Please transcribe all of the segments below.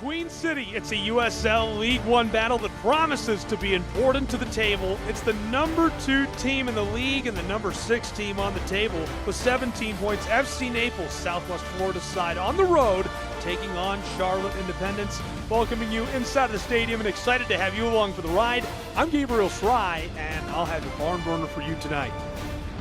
Queen City, it's a USL League One battle that promises to be important to the table. It's the number 2 team in the league and the number 6 team on the table with 17 points. FC Naples, Southwest Florida side on the road, taking on Charlotte Independence. Welcoming you inside of the stadium and excited to have you along for the ride. I'm Gabriel Fry, and I'll have your barn burner for you tonight.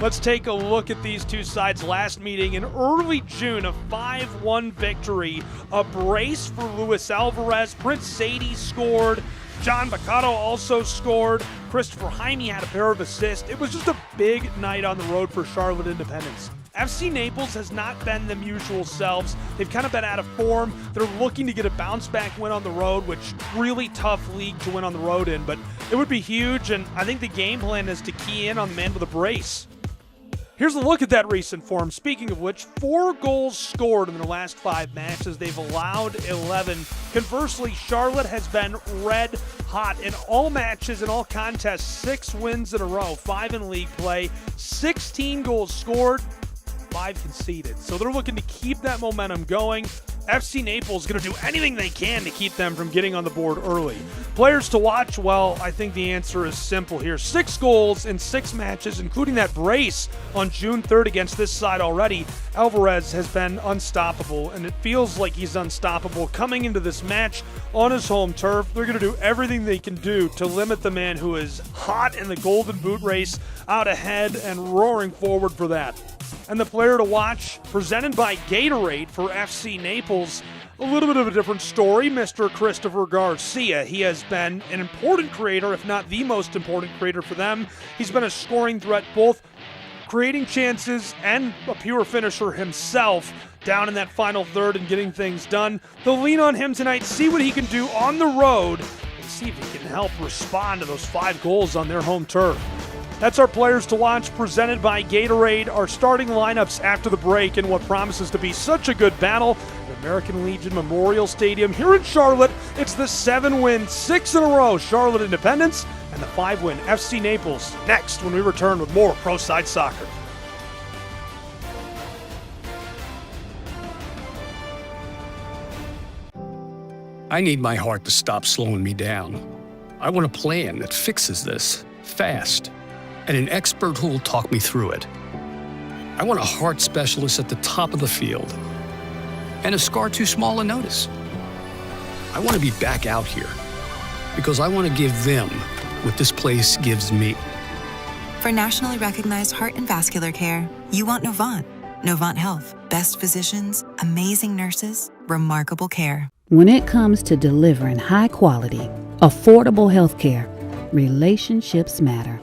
Let's take a look at these two sides' last meeting in early June, a 5-1 victory. A brace for Luis Alvarez. Prince Sadie scored. John Baccato also scored. Christopher Jaime had a pair of assists. It was just a big night on the road for Charlotte Independence. FC Naples has not been them usual selves. They've kind of been out of form. They're looking to get a bounce-back win on the road, which really tough league to win on the road in, but it would be huge, and I think the game plan is to key in on the man with a brace. Here's a look at that recent form. Speaking of which, 4 goals scored in their last 5 matches. They've allowed 11. Conversely, Charlotte has been red hot in all matches, in all contests. 6 wins in a row, 5 in league play, 16 goals scored, 5 conceded. So they're looking to keep that momentum going. FC Naples is going to do anything they can to keep them from getting on the board early. Players to watch? Well, I think the answer is simple here. 6 goals in 6 matches, including that brace on June 3rd against this side already. Alvarez has been unstoppable, and it feels like he's unstoppable coming into this match on his home turf. They're going to do everything they can do to limit the man who is hot in the Golden Boot race out ahead and roaring forward for that. And the player to watch, presented by Gatorade for FC Naples, a little bit of a different story, Mr. Christopher Garcia. He has been an important creator, if not the most important creator for them. He's been a scoring threat, both creating chances and a pure finisher himself down in that final third and getting things done. They'll lean on him tonight, see what he can do on the road, and see if he can help respond to those 5 goals on their home turf. That's our players to watch, presented by Gatorade. Our starting lineups after the break in what promises to be such a good battle at American Legion Memorial Stadium here in Charlotte. It's the 7-win, 6 in a row Charlotte Independence and the 5-win FC Naples. Next, when we return with more Pro Side Soccer. I need my heart to stop slowing me down. I want a plan that fixes this fast, and an expert who will talk me through it. I want a heart specialist at the top of the field, and a scar too small to notice. I want to be back out here, because I want to give them what this place gives me. For nationally recognized heart and vascular care, you want Novant. Novant Health. Best physicians, amazing nurses, remarkable care. When it comes to delivering high quality, affordable health care, relationships matter.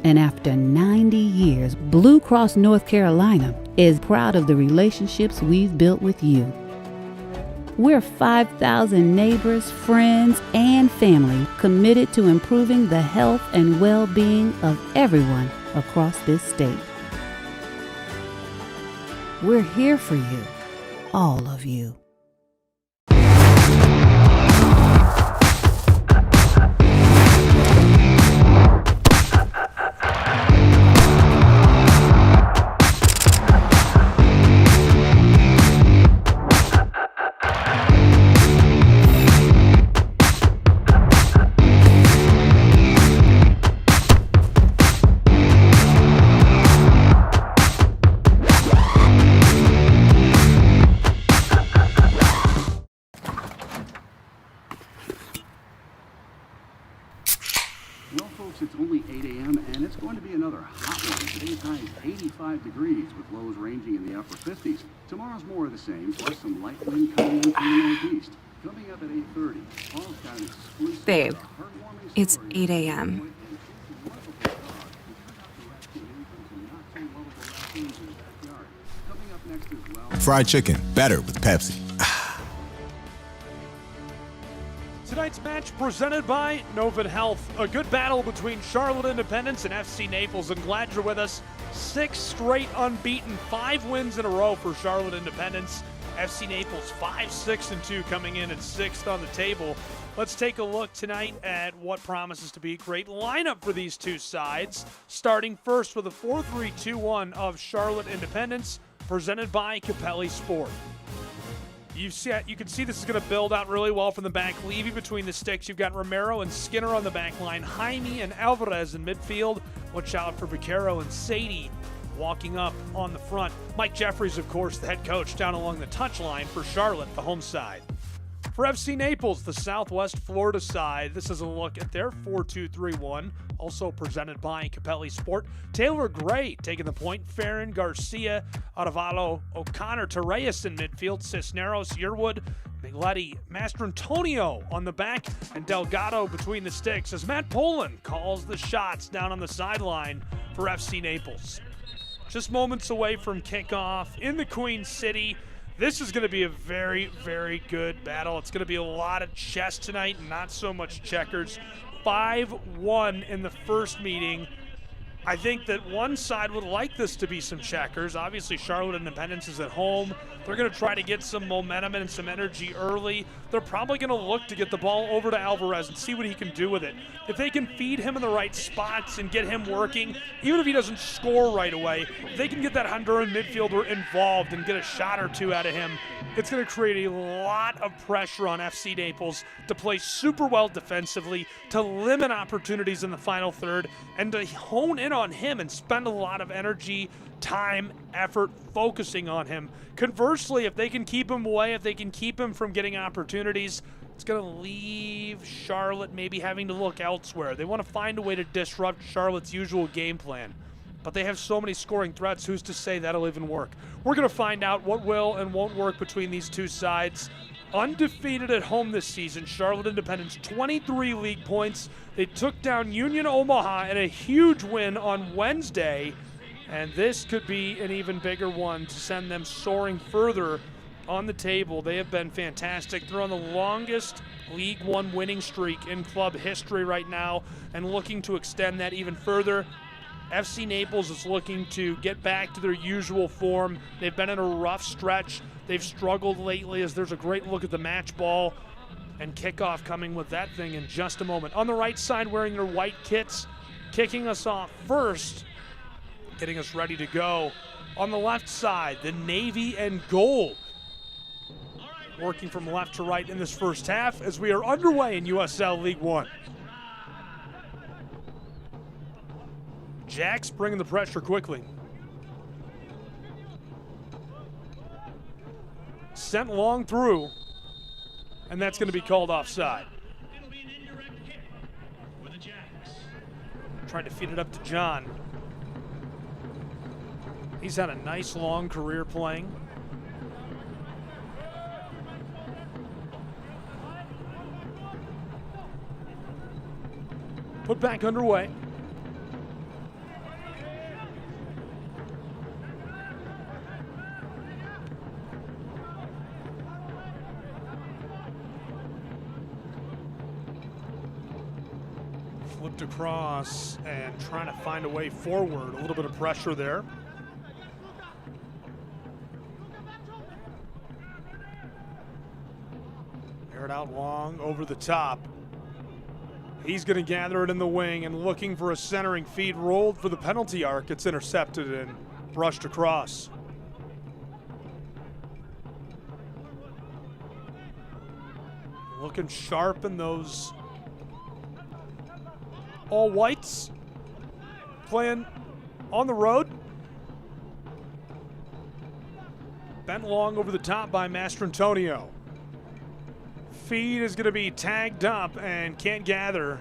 And after 90 years, Blue Cross North Carolina is proud of the relationships we've built with you. We're 5,000 neighbors, friends, and family committed to improving the health and well-being of everyone across this state. We're here for you, all of you. Well, folks, it's only 8 a.m. and it's going to be another hot one. Today's high is 85 degrees with lows ranging in the upper 50s. Tomorrow's more of the same, plus some light wind coming in from the northeast. Coming up at 8:30, Paul's got an exclusive. Babe, it's 8 a.m. Fried chicken, better with Pepsi. Tonight's match presented by Novant Health. A good battle between Charlotte Independence and FC Naples. I'm glad you're with us. 6 straight unbeaten, 5 wins in a row for Charlotte Independence. FC Naples 5-6-2 coming in at 6th on the table. Let's take a look tonight at what promises to be a great lineup for these two sides. Starting first with a 4-3-2-1 of Charlotte Independence, presented by Capelli Sport. You can see this is going to build out really well from the back. Levy between the sticks. You've got Romero and Skinner on the back line. Jaime and Alvarez in midfield. Watch out for Vaquero and Sadie walking up on the front. Mike Jeffries, of course, the head coach, down along the touchline for Charlotte, the home side. For FC Naples, the Southwest Florida side, this is a look at their 4-2-3-1, also presented by Capelli Sport. Taylor Gray taking the point. Farron, Garcia, Arevalo, O'Connor, Torreyes in midfield. Cisneros, Yearwood, Migletti, Mastrantonio on the back, and Delgado between the sticks as Matt Poland calls the shots down on the sideline for FC Naples. Just moments away from kickoff in the Queen City. This is going to be a very, very good battle. It's going to be a lot of chess tonight, not so much checkers. 5-1 in the first meeting. I think that one side would like this to be some checkers. Obviously, Charlotte Independence is at home. They're going to try to get some momentum and some energy early. They're probably going to look to get the ball over to Alvarez and see what he can do with it. If they can feed him in the right spots and get him working, even if he doesn't score right away, if they can get that Honduran midfielder involved and get a shot or two out of him, it's going to create a lot of pressure on FC Naples to play super well defensively, to limit opportunities in the final third, and to hone in on him and spend a lot of energy, time, effort focusing on him. Conversely, if they can keep him away, if they can keep him from getting opportunities, it's going to leave Charlotte maybe having to look elsewhere. They want to find a way to disrupt Charlotte's usual game plan. But they have so many scoring threats, who's to say that'll even work? We're going to find out what will and won't work between these two sides. Undefeated at home this season, Charlotte Independence, 23 league points. They took down Union Omaha in a huge win on Wednesday, and this could be an even bigger one to send them soaring further on the table. They have been fantastic. They're on the longest League One winning streak in club history right now and looking to extend that even further. FC Naples is looking to get back to their usual form. They've been in a rough stretch. They've struggled lately as there's a great look at the match ball and kickoff coming with that thing in just a moment. On the right side, wearing their white kits, kicking us off first, getting us ready to go. On the left side, the navy and gold, working from left to right in this first half as we are underway in USL League One. Jack's bringing the pressure quickly. Sent long through, and that's going to be called offside. Trying to feed it up to John. He's had a nice long career playing. Put back underway. Flipped across and trying to find a way forward. A little bit of pressure there. Aired out long over the top. He's going to gather it in the wing and looking for a centering feed. Rolled for the penalty arc. It's intercepted and brushed across. Looking sharp in those all whites, playing on the road. Bent long over the top by Mastrantonio. Feed is going to be tagged up and can't gather.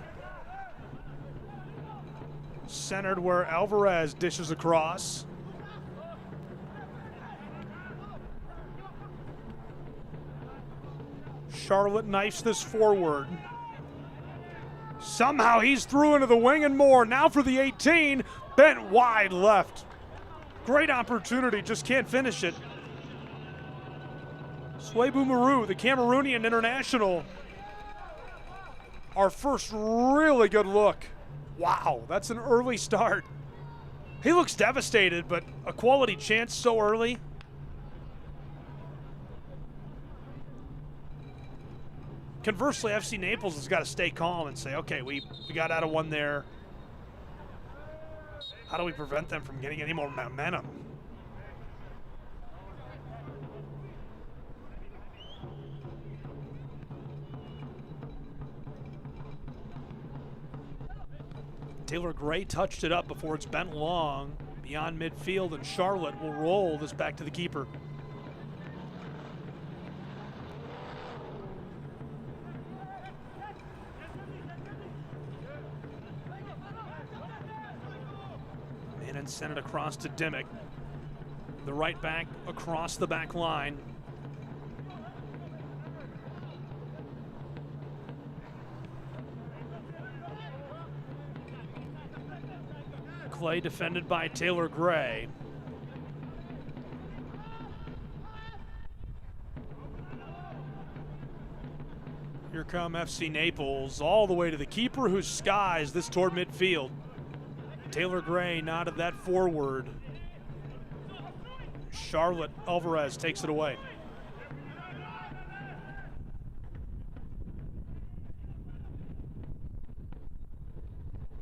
Centered where Alvarez dishes across. Charlotte knifes this forward. Somehow he's through into the wing and more. Now for the 18, bent wide left. Great opportunity, just can't finish it. Swaibu Maru, the Cameroonian international. Our first really good look. Wow, that's an early start. He looks devastated, but a quality chance so early. Conversely, FC Naples has got to stay calm and say, okay, we got out of one there. How do we prevent them from getting any more momentum? Taylor Gray touched it up before it's bent long beyond midfield, and Charlotte will roll this back to the keeper. And sent it across to Dimmick. The right back across the back line. Clay defended by Taylor Gray. Here come FC Naples all the way to the keeper, who skies this toward midfield. Taylor Gray nodded that forward. Charlotte Alvarez takes it away.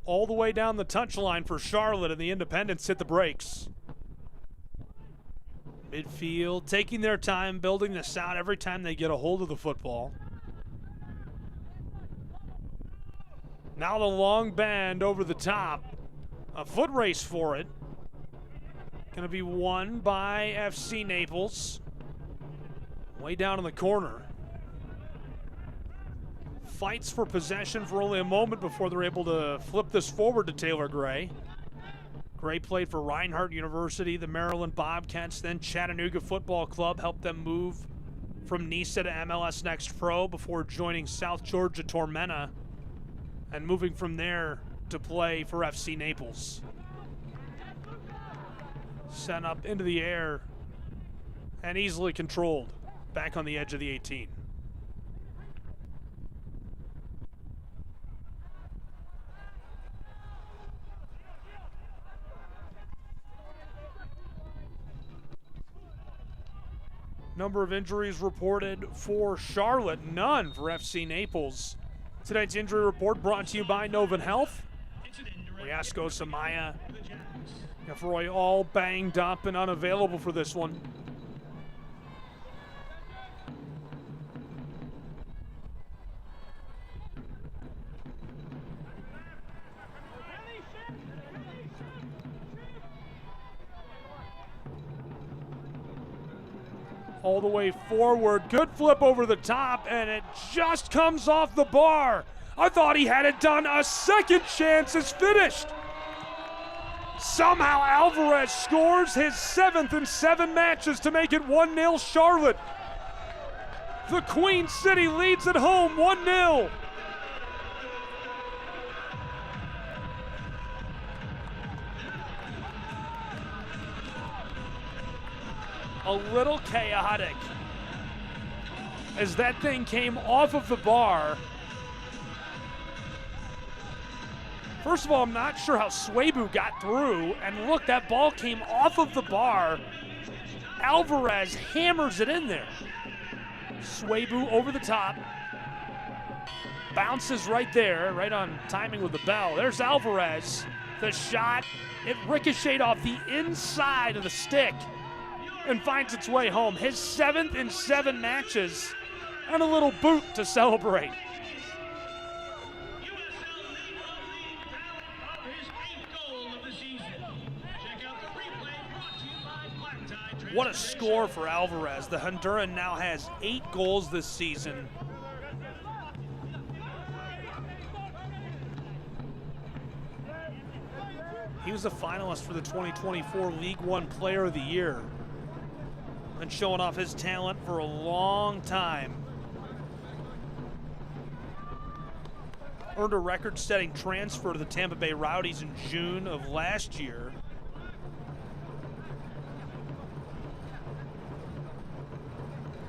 All the way down the touchline for Charlotte, and the Independents hit the brakes. Midfield taking their time, building this out every time they get a hold of the football. Now the long band over the top. A foot race for it. Going to be won by FC Naples. Way down in the corner. Fights for possession for only a moment before they're able to flip this forward to Taylor Gray. Gray played for Reinhardt University, the Maryland Bobcats, then Chattanooga Football Club, helped them move from NISA to MLS Next Pro before joining South Georgia Tormenta and moving from there to play for FC Naples. Sent up into the air and easily controlled back on the edge of the 18. Number of injuries reported for Charlotte, none for FC Naples. Tonight's injury report brought to you by Novant Health. Riasco, Samaya, Efroy all banged up and unavailable for this one. All the way forward, good flip over the top, and it just comes off the bar. I thought he had it done. A second chance is finished. Somehow Alvarez scores his 7th in 7 matches to make it 1-0 Charlotte. The Queen City leads at home 1-0. A little chaotic as that thing came off of the bar. First of all, I'm not sure how Swabu got through, and look, that ball came off of the bar. Alvarez hammers it in there. Swabu over the top. Bounces right there, right on timing with the bell. There's Alvarez. The shot, it ricocheted off the inside of the stick and finds its way home. His 7th in 7 matches, and a little boot to celebrate. What a score for Alvarez. The Honduran now has 8 goals this season. He was a finalist for the 2024 League One Player of the Year. Been showing off his talent for a long time. Earned a record-setting transfer to the Tampa Bay Rowdies in June of last year.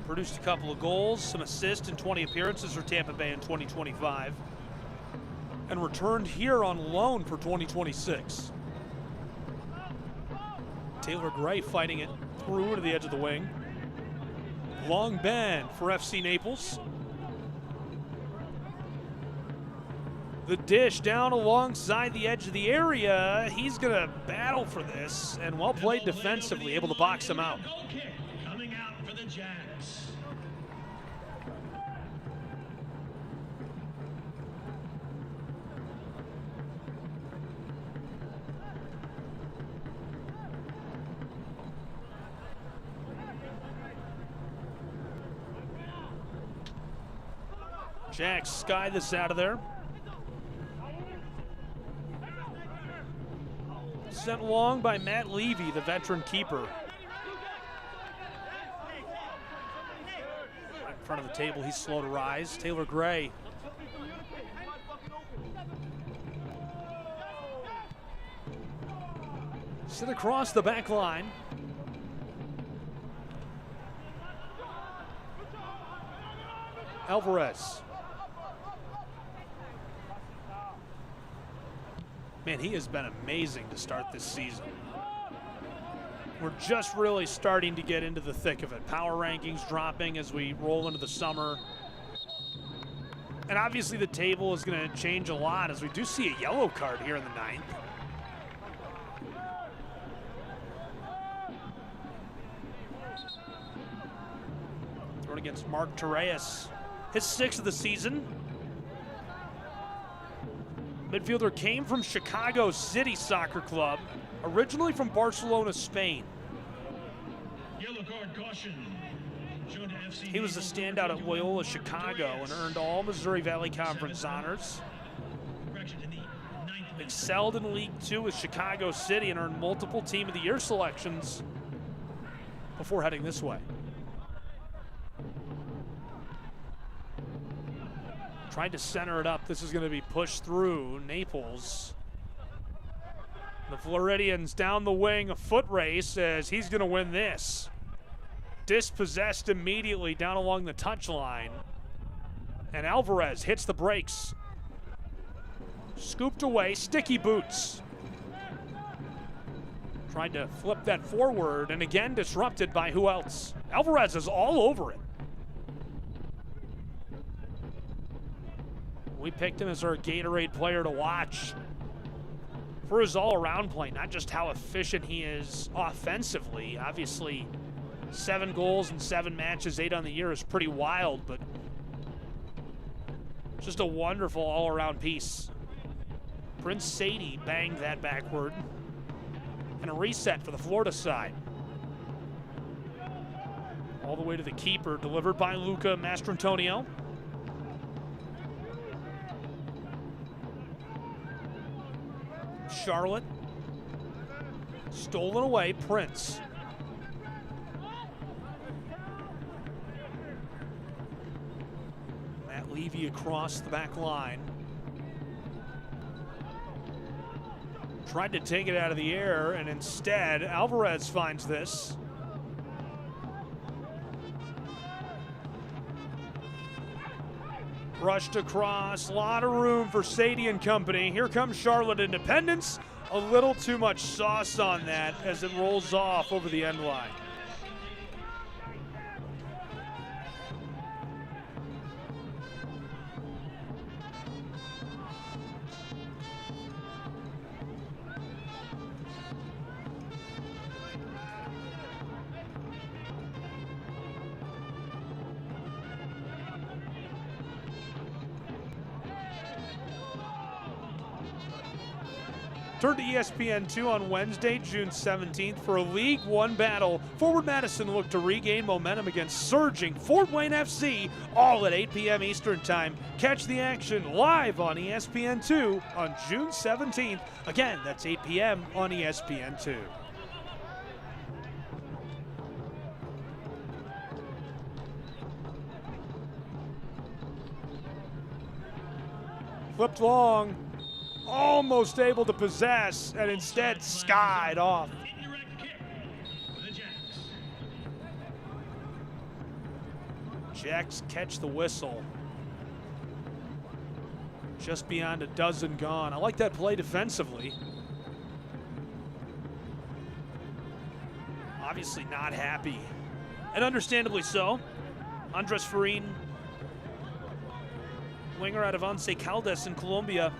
Produced a couple of goals, some assists, and 20 appearances for Tampa Bay in 2025. And returned here on loan for 2026. Taylor Gray fighting it through to the edge of the wing. Long bend for FC Naples. The dish down alongside the edge of the area. He's going to battle for this, and well played defensively, able to box him out. Coming out for the Jags. Jacks sky this out of there. Sent long by Matt Levy, the veteran keeper. Right in front of the table, he's slow to rise. Taylor Gray. Sit across the back line. Alvarez. Man, he has been amazing to start this season. We're just really starting to get into the thick of it. Power rankings dropping as we roll into the summer. And obviously the table is going to change a lot as we do see a yellow card here in the 9th. Thrown against Mark Torres. His 6th of the season. Midfielder came from Chicago City Soccer Club, originally from Barcelona, Spain. Yellow card caution. Shown to FC He was a standout at Loyola Chicago and earned all Missouri Valley Conference honors. Correction in the 9th minute. Excelled in League Two with Chicago City and earned multiple Team of the Year selections before heading this way. Tried to center it up. This is going to be pushed through. Naples. The Floridians down the wing, a foot race as he's going to win this. Dispossessed immediately down along the touchline. And Alvarez hits the brakes. Scooped away, sticky boots. Tried to flip that forward and again disrupted by who else? Alvarez is all over it. We picked him as our Gatorade player to watch for his all-around play, not just how efficient he is offensively. Obviously, 7 goals in 7 matches, 8 on the year is pretty wild, but just a wonderful all-around piece. Prince Sadie banged that backward. And a reset for the Florida side. All the way to the keeper, delivered by Luca Mastrantonio. Charlotte. Stolen away, Prince. Matt Levy across the back line. Tried to take it out of the air, and instead, Alvarez finds this. Brushed across, a lot of room for Sadie and company. Here comes Charlotte Independence. A little too much sauce on that as it rolls off over the end line. Turn to ESPN2 on Wednesday, June 17th for a League One battle. Forward Madison look to regain momentum against surging Fort Wayne FC, all at 8 p.m. Eastern Time. Catch the action live on ESPN2 on June 17th. Again, that's 8 p.m. on ESPN2. Flipped long. Almost able to possess, and instead skied off. Indirect kick for the Jacks. Jacks catch the whistle. Just beyond a dozen gone. I like that play defensively. Obviously not happy, and understandably so. Andres Farin, winger out of Once Caldas in Colombia.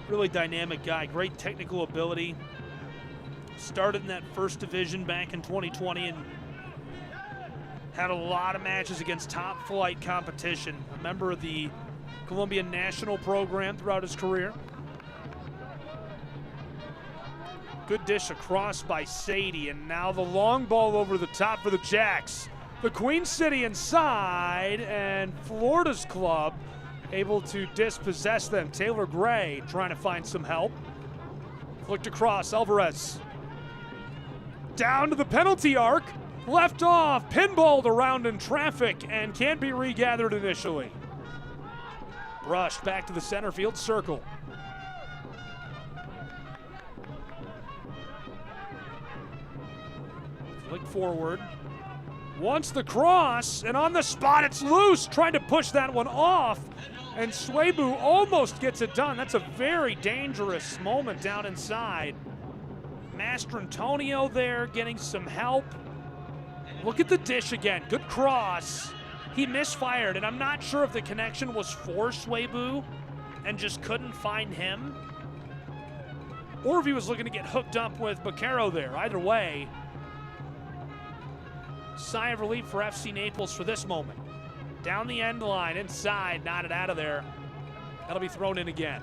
Really dynamic guy, great technical ability. Started in that first division back in 2020 and had a lot of matches against top flight competition. A member of the Colombian national program throughout his career. Good dish across by Sadie, and now the long ball over the top for the Jacks. The Queen City inside, and Florida's club able to dispossess them. Taylor Gray trying to find some help. Flicked across, Alvarez. Down to the penalty arc. Left off, pinballed around in traffic, and can't be regathered initially. Brushed back to the center field circle. Flick forward. Wants the cross, and on the spot it's loose, trying to push that one off, and Swabu almost gets it done. That's a very dangerous moment down inside. Mastrantonio there getting some help. Look at the dish again, good cross. He misfired, and I'm not sure if the connection was for Swabu and just couldn't find him, or if he was looking to get hooked up with Baquero there. Either way, sigh of relief for FC Naples for this moment. Down the end line, inside, knotted out of there. That'll be thrown in again.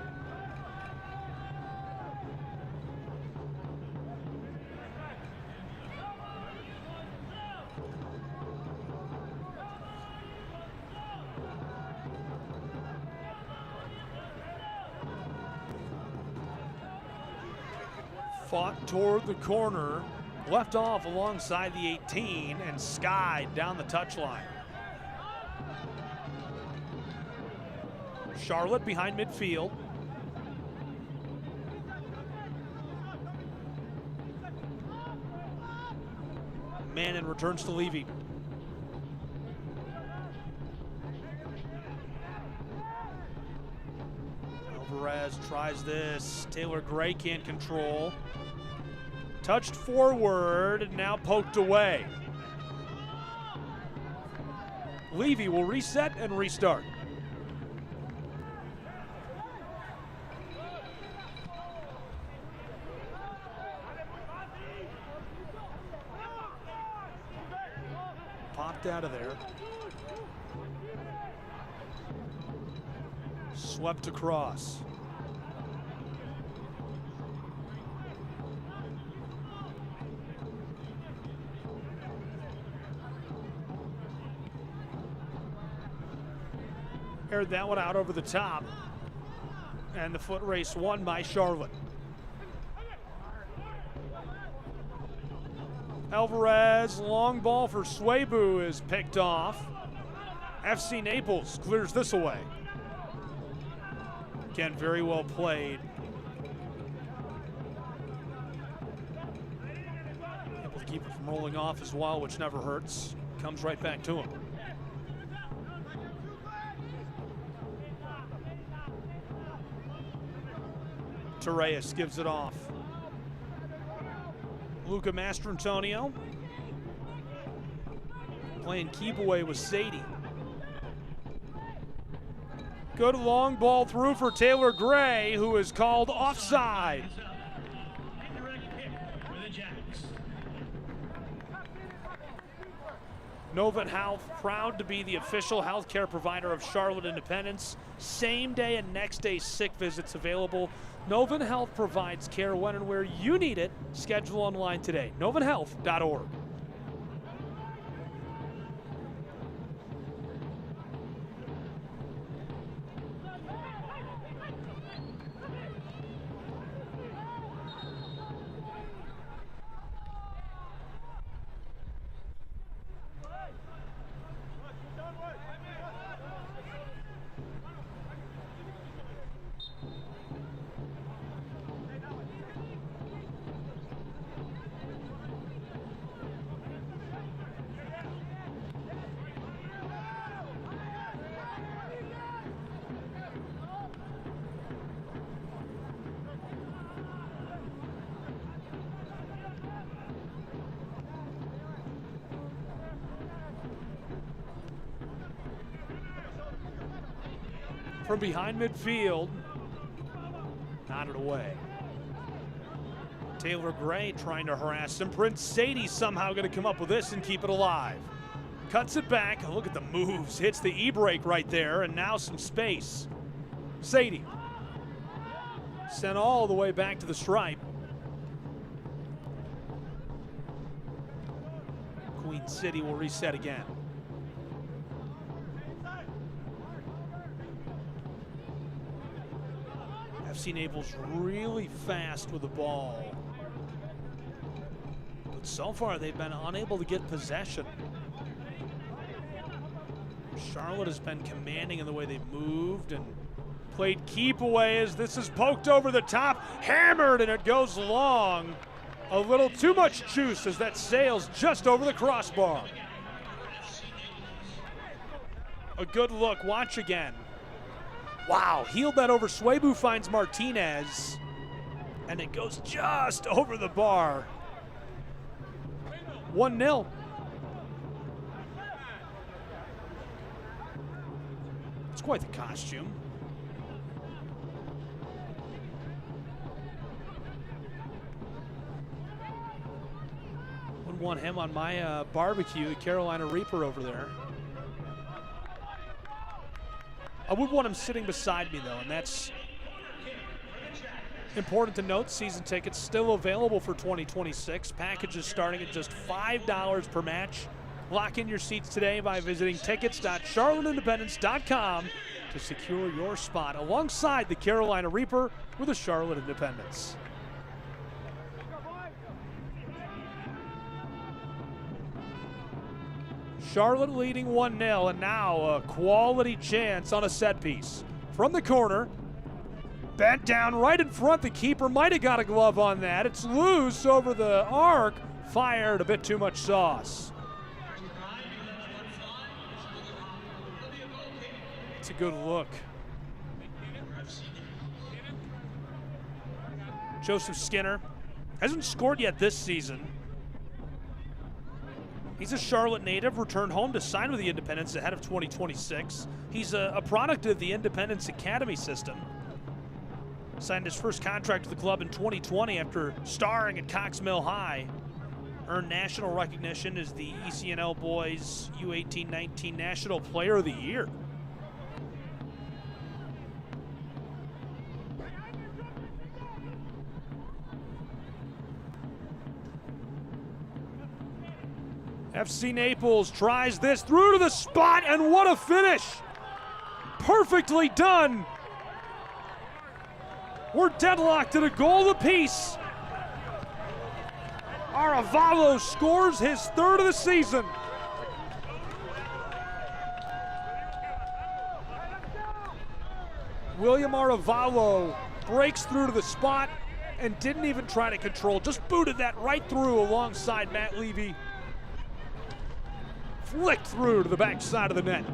Fought toward the corner. Left off alongside the 18 and skied down the touchline. Charlotte behind midfield. Mannon returns to Levy. Alvarez tries this. Taylor Gray can't control. Touched forward, and now poked away. Levy will reset and restart. Popped out of there. Swept across. Aired that one out over the top. And the foot race won by Charlotte. Alvarez, long ball for Swabu is picked off. FC Naples clears this away. Again, very well played. Able to keep it from rolling off as well, which never hurts. Comes right back to him. Torres gives it off. Luca Mastrantonio playing keep away with Sadie. Good long ball through for Taylor Gray, who is called offside. Novant Health, proud to be the official healthcare provider of Charlotte Independence. Same day and next day sick visits available. Novant Health provides care when and where you need it. Schedule online today, novanthealth.org. From behind midfield, nodded away. Taylor Gray trying to harass him. Prince Sadie somehow going to come up with this and keep it alive. Cuts it back. Look at the moves. Hits the e-brake right there, and now some space. Sadie sent all the way back to the stripe. Queen Queen City will reset again. FC Naples really fast with the ball. But so far they've been unable to get possession. Charlotte has been commanding in the way they've moved and played keep away as this is poked over the top, hammered, and it goes long. A little too much juice as that sails just over the crossbar. A good look, watch again. Wow, healed that over. Swabu finds Martinez, and it goes just over the bar. 1-0. It's quite the costume. Wouldn't want him on my barbecue, the Carolina Reaper over there. I would want him sitting beside me, though, and that's important to note. Season tickets still available for 2026. Packages starting at just $5 per match. Lock in your seats today by visiting tickets.charlotteindependence.com to secure your spot alongside the Carolina Reaper with the Charlotte Independence. Charlotte leading 1-0, and now a quality chance on a set piece. From the corner, bent down right in front. The keeper might have got a glove on that. It's loose over the arc. Fired a bit too much sauce. It's a good look. Joseph Skinner hasn't scored yet this season. He's a Charlotte native, returned home to sign with the Independence ahead of 2026. He's a product of the Independence Academy system. Signed his first contract with the club in 2020 after starring at Cox Mill High. Earned national recognition as the ECNL Boys U18-19 National Player of the Year. FC Naples tries this through to the spot, and what a finish! Perfectly done. We're deadlocked at a goal apiece. Aravalo scores his third of the season. William Aravalo breaks through to the spot and didn't even try to control, just booted that right through alongside Matt Levy. Flicked through to the backside of the net.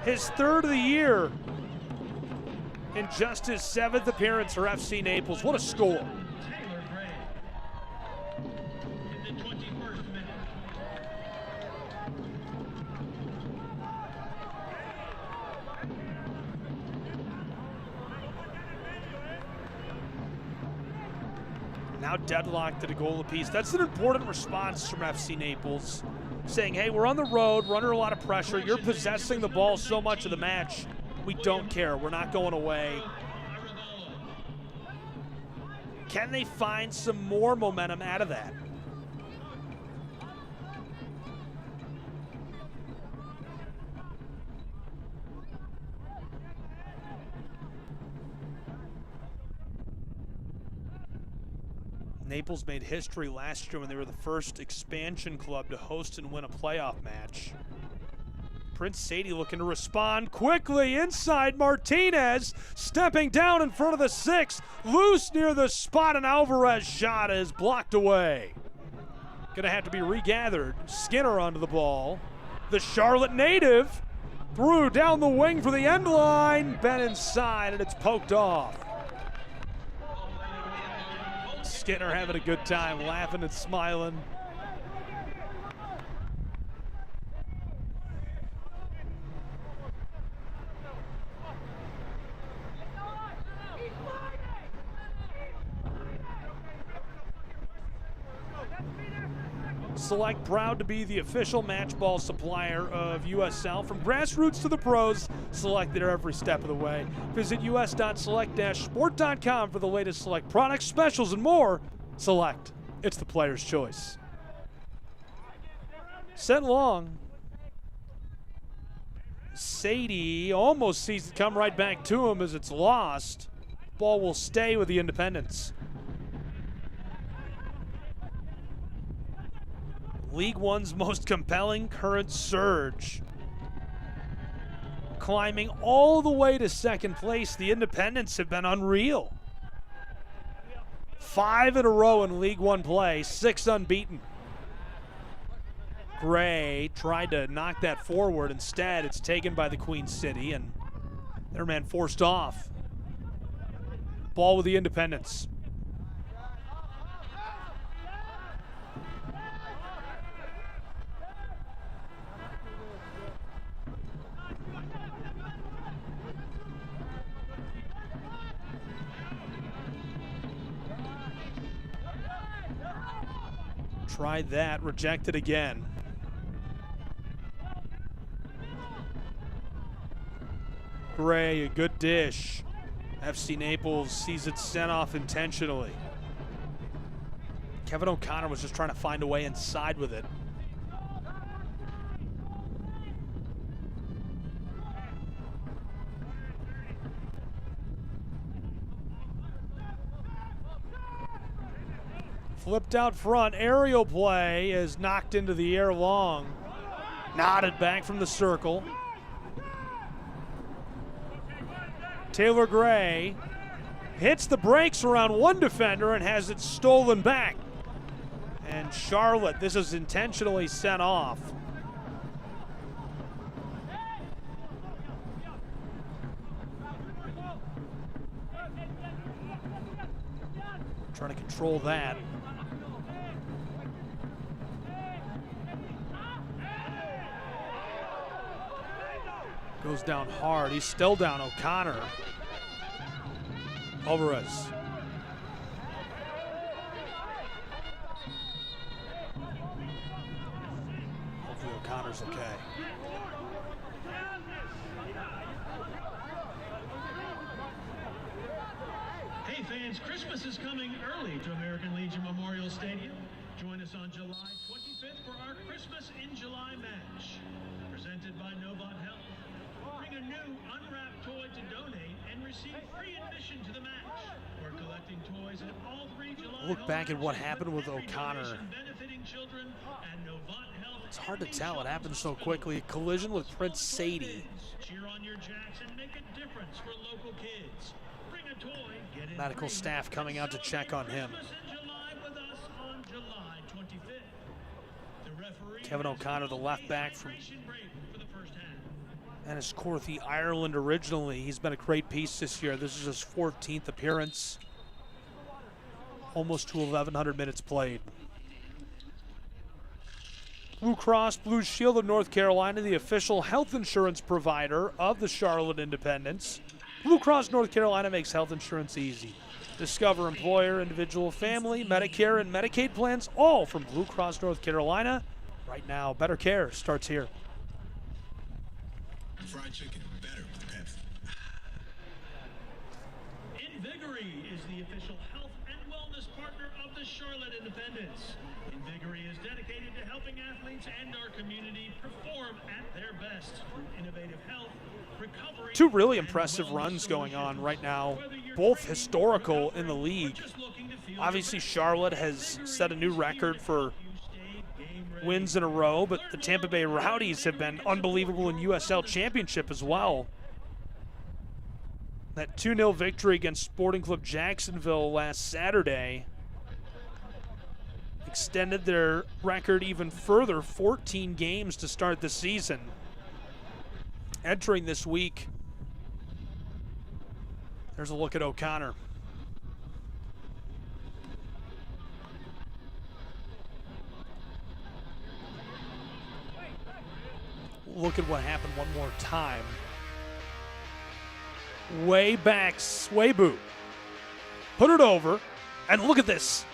His third of the year in just his 7th appearance for FC Naples. What a score. In the 21st minute. Now deadlocked at a goal apiece. That's an important response from FC Naples, saying, hey, we're on the road, we're under a lot of pressure, you're possessing the ball so much of the match, we don't care, we're not going away. Can they find some more momentum out of that? Naples made history last year when they were the first expansion club to host and win a playoff match. Prince Sadie looking to respond quickly inside. Martinez stepping down in front of the 6. Loose near the spot, and Alvarez shot is blocked away. Gonna have to be regathered. Skinner onto the ball. The Charlotte native threw down the wing for the end line. Bent inside, and it's poked off. Skinner having a good time, laughing and smiling. Select proud to be the official match ball supplier of USL. From grassroots to the pros, Select there every step of the way. Visit us.select-sport.com for the latest Select products, specials, and more. Select, it's the player's choice. Sent long. Sadie almost sees it come right back to him as it's lost. Ball will stay with the Independents. League One's most compelling current surge. Climbing all the way to second place, the Independents have been unreal. 5 in a row in League One play, 6 unbeaten. Gray tried to knock that forward. Instead, it's taken by the Queen City, and their man forced off. Ball with the Independents. Tried that, rejected again. Gray, a good dish. FC Naples sees it sent off intentionally. Kevin O'Connor was just trying to find a way inside with it. Flipped out front, aerial play is knocked into the air long. Knotted back from the circle. Taylor Gray hits the brakes around one defender and has it stolen back. And Charlotte, this is intentionally sent off. Trying to control that. Goes down hard. He's still down. O'Connor. Alvarez. Hopefully O'Connor's okay. Hey fans, Christmas is coming early to American Legion Memorial Stadium. Join us on July 25th for our Christmas in July match. Presented by Novant Health. Bring a new unwrapped toy to donate and receive free admission to the match. We're collecting toys at all 3 July. Look back at what happened with O'Connor. It's hard to tell. It happened so quickly. A collision with Prince Sadie. Cheer on your Jacks and make a difference for local kids. Bring a toy, get it Medical free. staff coming out to check on him. Christmas in July with us on July 25th. The referee Kevin O'Connor, the left back from break for the first half. Enniscorthy, Ireland originally. He's been a great piece this year. This is his 14th appearance. Almost to 1,100 minutes played. Blue Cross Blue Shield of North Carolina, the official health insurance provider of the Charlotte Independents. Blue Cross North Carolina makes health insurance easy. Discover employer, individual, family, Medicare, and Medicaid plans, all from Blue Cross North Carolina. Right now, better care starts here. Fried chicken, better with Pepsi. Invigory is the official health and wellness partner of the Charlotte Independents. Invigory is dedicated to helping athletes and our community perform at their best through innovative health, recovery. Two really impressive runs going on right now, both historical in the league. Obviously, Charlotte has set a new record for wins in a row, but the Tampa Bay Rowdies have been unbelievable in USL Championship as well. That 2-0 victory against Sporting Club Jacksonville last Saturday extended their record even further, 14 games to start the season. Entering this week, there's a look at O'Connor. Look at what happened one more time. Way back, Swabu. Put it over, and look at this.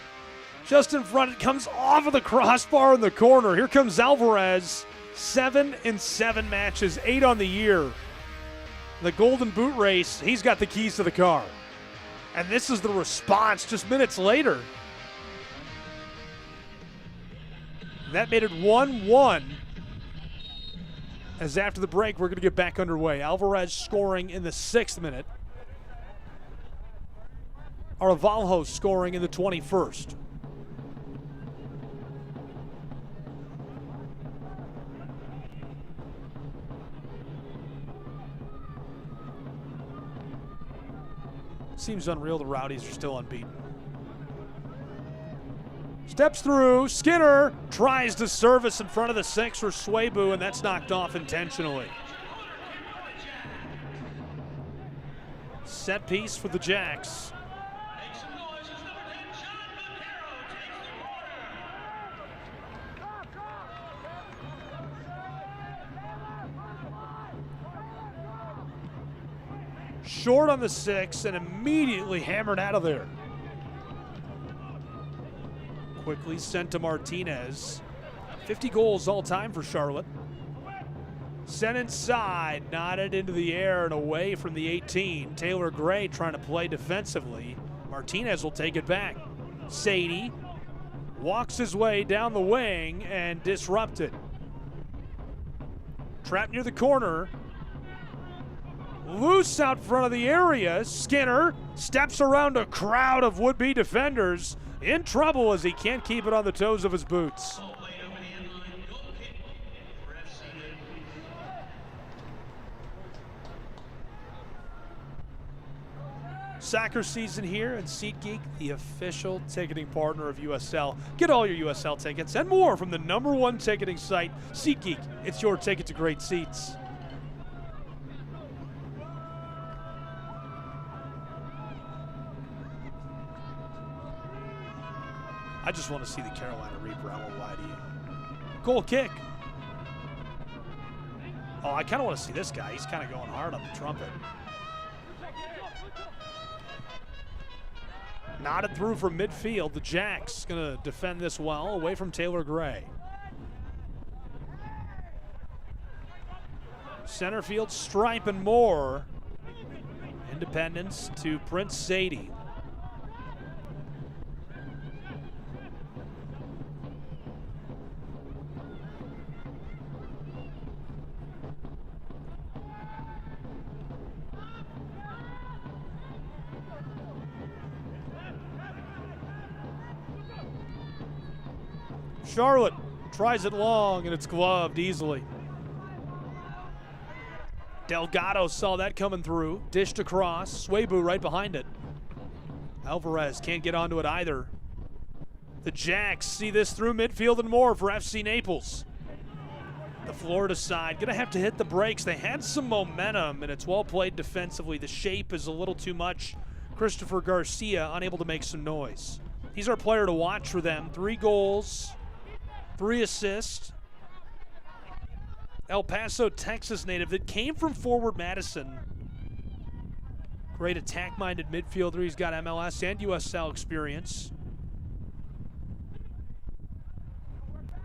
Just in front, it comes off of the crossbar in the corner. Here comes Alvarez. 7 in 7 matches, 8 on the year. The Golden Boot race, he's got the keys to the car. And this is the response just minutes later. That made it 1-1. As after the break, we're going to get back underway. Alvarez scoring in the 6th minute. Aravalho scoring in the 21st. Seems unreal the Rowdies are still unbeaten. Steps through, Skinner tries to service in front of the 6 for Swabu, and that's knocked off intentionally. Set piece for the Jacks. Short on the 6 and immediately hammered out of there. Quickly sent to Martinez. 50 goals all time for Charlotte. Sent inside, nodded into the air and away from the 18. Taylor Gray trying to play defensively. Martinez will take it back. Sadie walks his way down the wing and disrupted. Trapped near the corner. Loose out front of the area. Skinner steps around a crowd of would-be defenders. In trouble as he can't keep it on the toes of his boots. Soccer season here at SeatGeek, the official ticketing partner of USL. Get all your USL tickets and more from the #1 ticketing site, SeatGeek. It's your ticket to great seats. I just want to see the Carolina Reaper, I won't lie to you. Goal kick. Oh, I kind of want to see this guy. He's kind of going hard on the trumpet. Knotted through from midfield. The Jacks going to defend this well, away from Taylor Gray. Center field, Stripe and Moore. Independence to Prince Sadie. Charlotte tries it long, and it's gloved easily. Delgado saw that coming through. Dished across. Swabu right behind it. Alvarez can't get onto it either. The Jacks see this through midfield and more for FC Naples. The Florida side going to have to hit the brakes. They had some momentum, and it's well played defensively. The shape is a little too much. Christopher Garcia unable to make some noise. He's our player to watch for them. 3 goals. 3 assists. El Paso, Texas native that came from Forward Madison. Great attack-minded midfielder. He's got MLS and USL experience.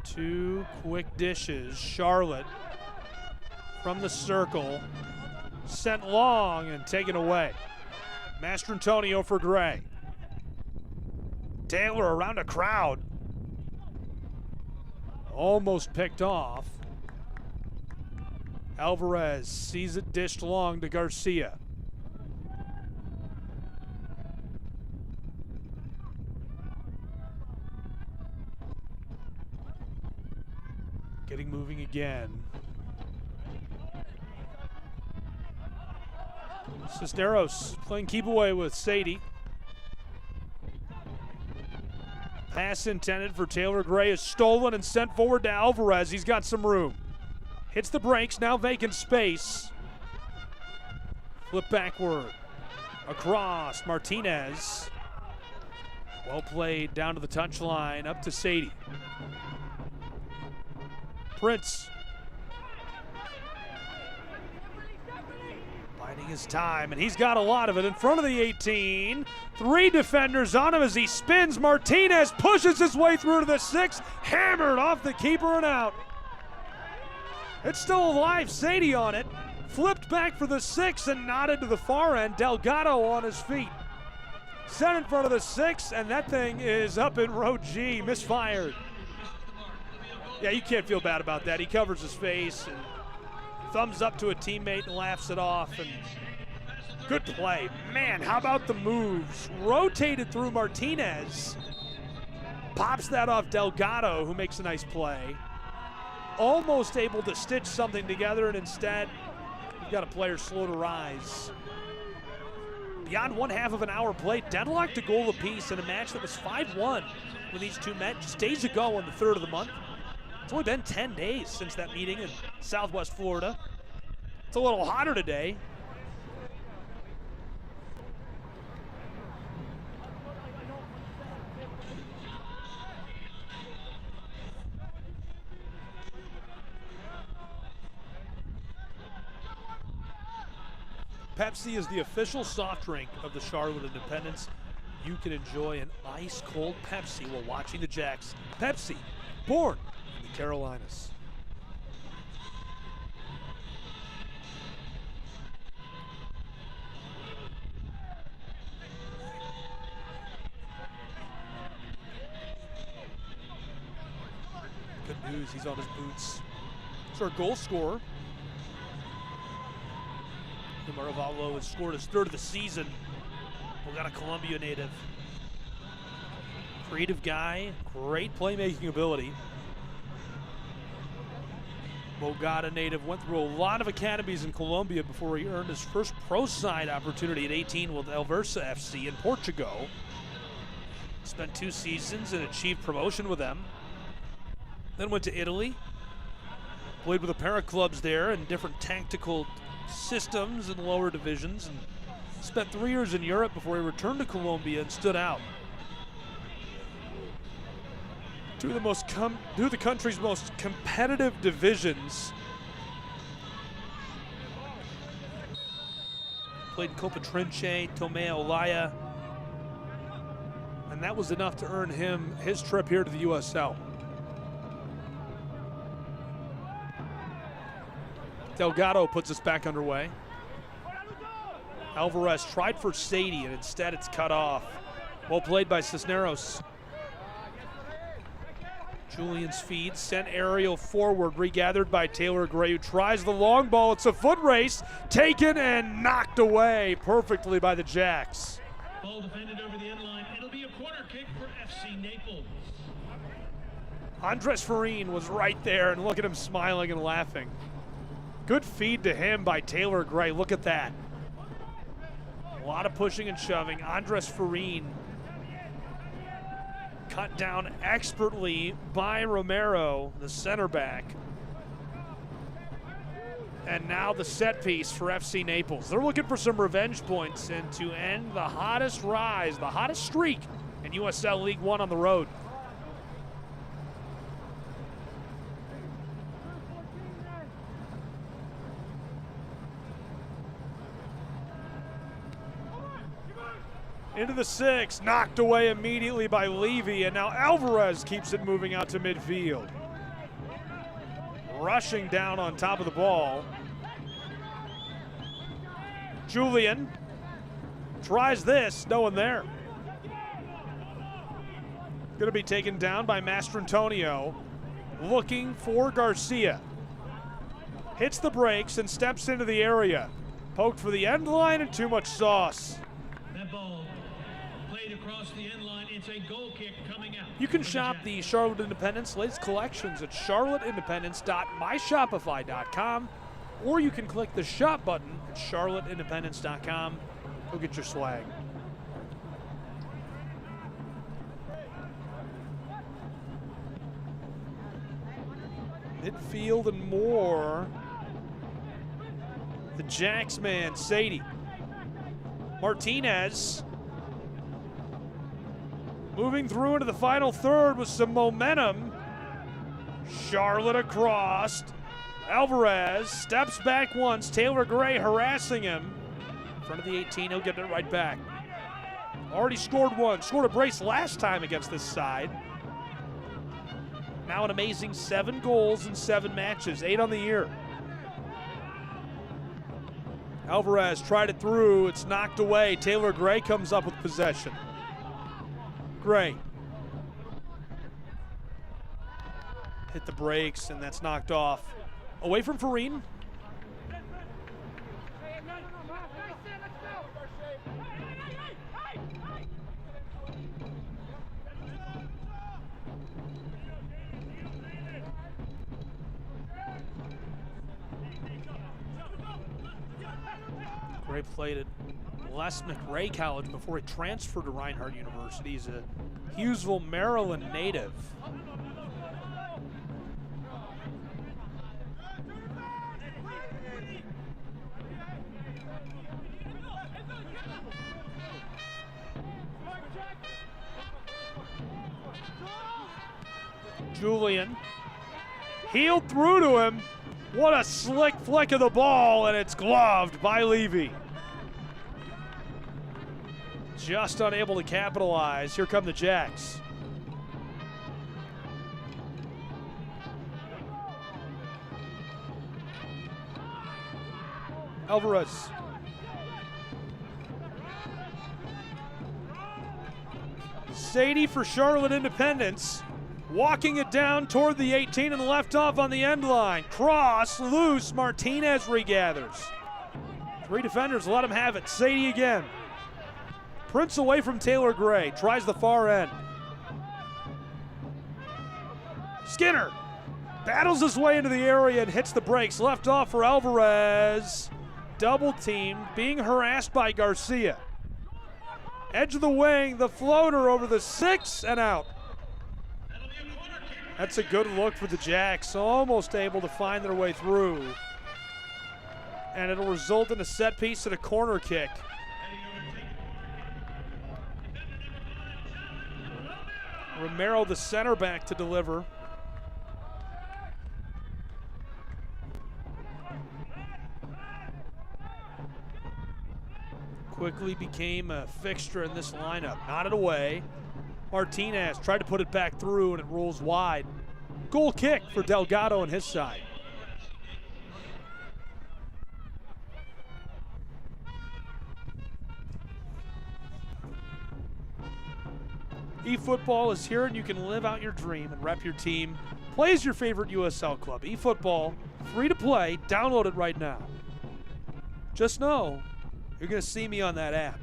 2 quick dishes. Charlotte from the circle. Sent long and taken away. Mastrantonio for Gray. Taylor around a crowd. Almost picked off. Alvarez sees it dished long to Garcia. Getting moving again. Cisneros playing keep away with Sadie. Pass intended for Taylor Gray is stolen and sent forward to Alvarez. He's got some room. Hits the brakes, now vacant space. Flip backward. Across, Martinez. Well played down to the touchline, up to Sadie. Prince. Biding his time, and he's got a lot of it in front of the 18. 3 defenders on him as he spins. Martinez pushes his way through to the 6. Hammered off the keeper and out. It's still alive, Sadie on it. Flipped back for the 6 and nodded to the far end. Delgado on his feet. Set in front of the 6, and that thing is up in row G, misfired. Yeah, you can't feel bad about that. He covers his face and thumbs up to a teammate and laughs it off. And good play. Man, how about the moves? Rotated through Martinez. Pops that off Delgado, who makes a nice play. Almost able to stitch something together, and instead, you've got a player slow to rise. Beyond 1/2 of an hour played, deadlocked a goal apiece in a match that was 5-1 when these two met just days ago on the 3rd of the month. It's only been 10 days since that meeting in Southwest Florida. It's a little hotter today. Pepsi is the official soft drink of the Charlotte Independents. You can enjoy an ice-cold Pepsi while watching the Jacks. Pepsi, born in the Carolinas. Good news, he's on his boots. It's our goal scorer. Maravalo has scored his 3rd of the season. We got a Columbia native. Creative guy, great playmaking ability. Bogota native, went through a lot of academies in Colombia before he earned his first pro side opportunity at 18 with Alversa FC in Portugal. Spent 2 seasons and achieved promotion with them. Then went to Italy. Played with a pair of clubs there in different tactical systems in lower divisions, and spent 3 years in Europe before he returned to Colombia and stood out. Two of the country's most competitive divisions. Played Copa Trinche, Tomea Olaya, and that was enough to earn him his trip here to the USL. Delgado puts us back underway. Alvarez tried for Sadie, and instead it's cut off. Well played by Cisneros. Julian's feed, sent aerial forward, regathered by Taylor Gray, who tries the long ball. It's a foot race, taken and knocked away perfectly by the Jacks. Ball defended over the end line. It'll be a corner kick for FC Naples. Andres Farine was right there, and look at him smiling and laughing. Good feed to him by Taylor Gray. Look at that. A lot of pushing and shoving. Andres Farine cut down expertly by Romero, the center back. And now the set piece for FC Naples. They're looking for some revenge points and to end the hottest rise, the hottest streak in USL League One on the road. Into the 6, knocked away immediately by Levy, and now Alvarez keeps it moving out to midfield. Rushing down on top of the ball. Julian tries this, no one there. Gonna be taken down by Mastrantonio, looking for Garcia. Hits the brakes and steps into the area. Poked for the end line and too much sauce. That ball played across the end line. It's a goal kick coming out. You can shop the Charlotte Independence latest collections at charlotteindependence.myshopify.com, or you can click the shop button at charlotteindependence.com. Go get your swag. Midfield and more. The Jacks man, Sadie. Martinez moving through into the final third with some momentum. Charlotte across. Alvarez steps back once. Taylor Gray harassing him. In front of the 18, he'll get it right back. Already scored one. Scored a brace last time against this side. Now an amazing 7 goals in 7 matches, 8 on the year. Alvarez tried it through, it's knocked away. Taylor Gray comes up with possession. Gray. hit the brakes, and that's knocked off. Away from Farine. Gray played at Les McRae College before he transferred to Reinhardt University. He's a Hughesville, Maryland native. Julian heeled through to him. What a slick flick of the ball, and it's gloved by Levy. Just unable to capitalize. Here come the Jacks. Alvarez. Sadie for Charlotte Independence. Walking it down toward the 18 and left off on the end line. Cross, loose, Martinez regathers. 3 defenders, let him have it. Sadie again. Prince away from Taylor Gray, tries the far end. Skinner battles his way into the area and hits the brakes. Left off for Alvarez. Double teamed, being harassed by Garcia. Edge of the wing, the floater over the 6 and out. That's a good look for the Jacks, almost able to find their way through. And it'll result in a set piece and a corner kick. Romero, the center back, to deliver. Quickly became a fixture in this lineup. Nodded away. Martinez tried to put it back through, and it rolls wide. Goal kick for Delgado on his side. eFootball is here, and you can live out your dream and rep your team. Play as your favorite USL club. eFootball, free to play. Download it right now. Just know you're going to see me on that app.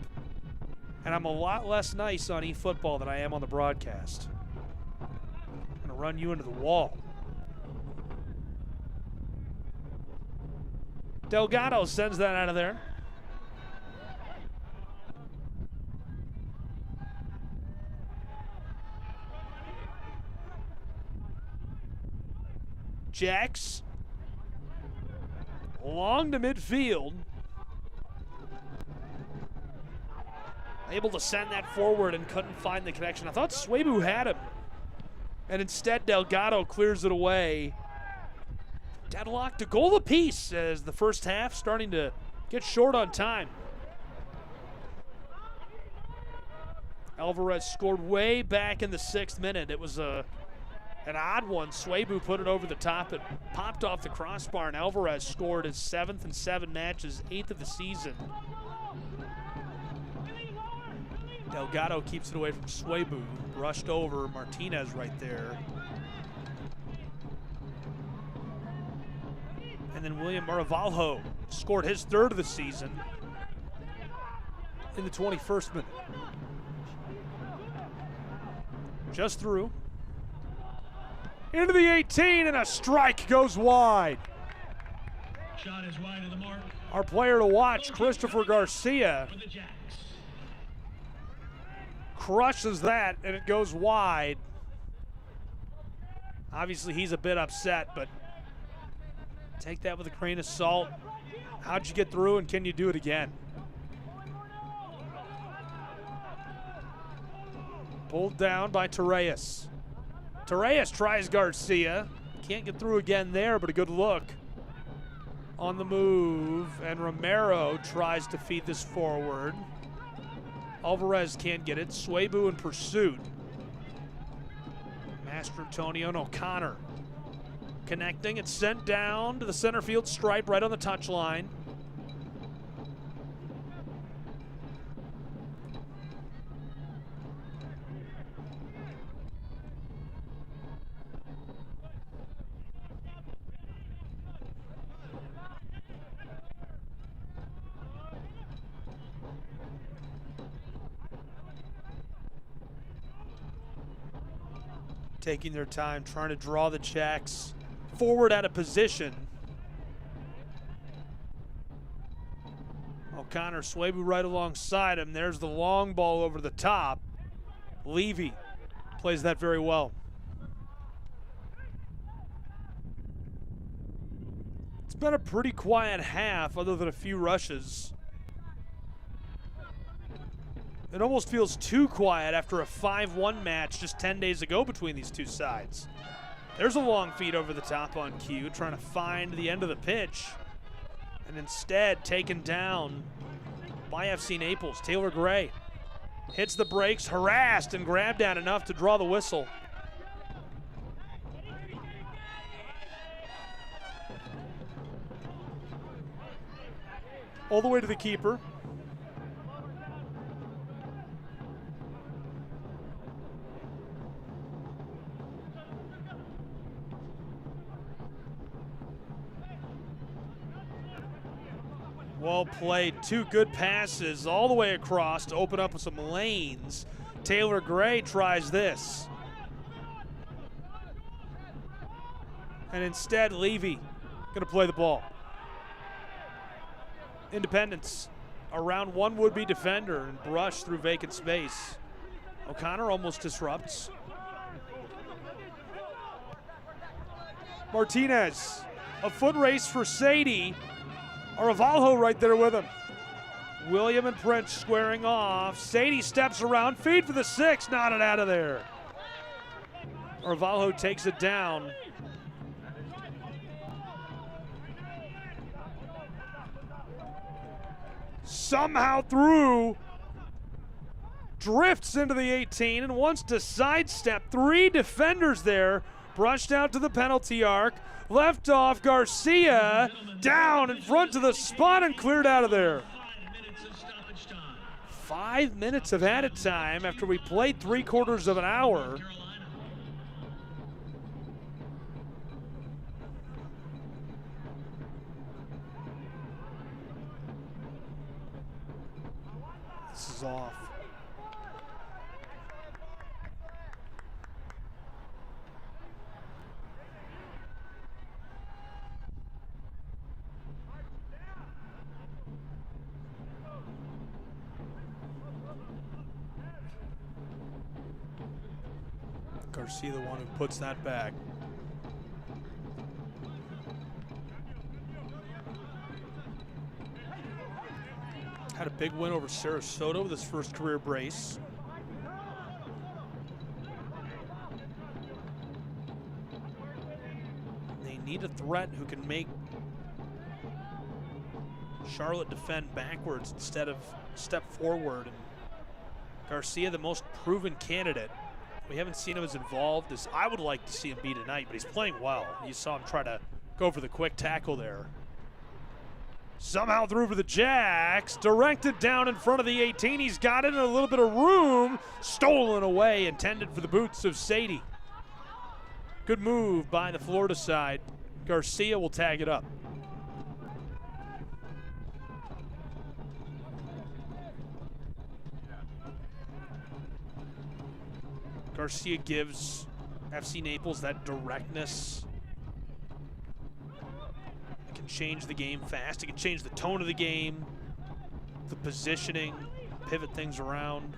And I'm a lot less nice on eFootball than I am on the broadcast. I'm going to run you into the wall. Delgado sends that out of there. Jacks long to midfield. Able to send that forward and couldn't find the connection. I thought Swabu had him. And instead Delgado clears it away. Deadlocked a goal apiece as the first half starting to get short on time. Alvarez scored way back in the 6th minute. It was an odd one. Swabu put it over the top. It popped off the crossbar, and Alvarez scored his 7th in 7 matches, 8th of the season. Delgado keeps it away from Swabu. Rushed over Martinez right there. And then William Maravalho scored his 3rd of the season in the 21st minute. Just through. Into the 18, and a strike goes wide. Shot is wide of the mark. Our player to watch, Christopher Garcia, For the Jacks. crushes that, and it goes wide. Obviously, he's a bit upset, but take that with a grain of salt. How'd you get through, and can you do it again? Pulled down by Torreyes. Torreyes tries Garcia. Can't get through again there, but a good look. On the move, and Romero tries to feed this forward. Alvarez can't get it. Swabu in pursuit. Master Antonio and O'Connor connecting. It's sent down to the center field stripe right on the touchline. taking their time, trying to draw the checks. Forward out of position. O'Connor, Swabu right alongside him. There's the long ball over the top. Levy plays that very well. It's been a pretty quiet half other than a few rushes. It almost feels too quiet after a 5-1 match just 10 days ago between these two sides. There's a long feed over the top on cue, trying to find the end of the pitch. And instead taken down by FC Naples. Taylor Gray hits the brakes, harassed and grabbed at enough to draw the whistle. All the way to the keeper. Well played, 2 good passes all the way across to open up some lanes. Taylor Gray tries this. And instead, Levy gonna play the ball. Independence around one would-be defender and brush through vacant space. O'Connor almost disrupts. Martinez, a foot race for Sadie. Aravalho right there with him. William and Prince squaring off. Sadie steps around, feed for the 6, knotted out of there. Aravalho takes it down. Somehow through, drifts into the 18 and wants to sidestep. 3 defenders there, brushed out to the penalty arc. Left off Garcia, down in front of the spot and cleared out of there. 5 minutes of added time after we played 3/4 of an hour. This is off. Garcia the one who puts that back. Had a big win over Sarasota with his first career brace. They need a threat who can make Charlotte defend backwards instead of step forward. And Garcia, the most proven candidate. We haven't seen him as involved as I would like to see him be tonight, but he's playing well. You saw him try to go for the quick tackle there. Somehow through for the Jacks, directed down in front of the 18. He's got it in a little bit of room, stolen away, intended for the boots of Sadie. Good move by the Florida side. Garcia will tag it up. Garcia gives FC Naples that directness. It can change the game fast. It can change the tone of the game, the positioning, pivot things around.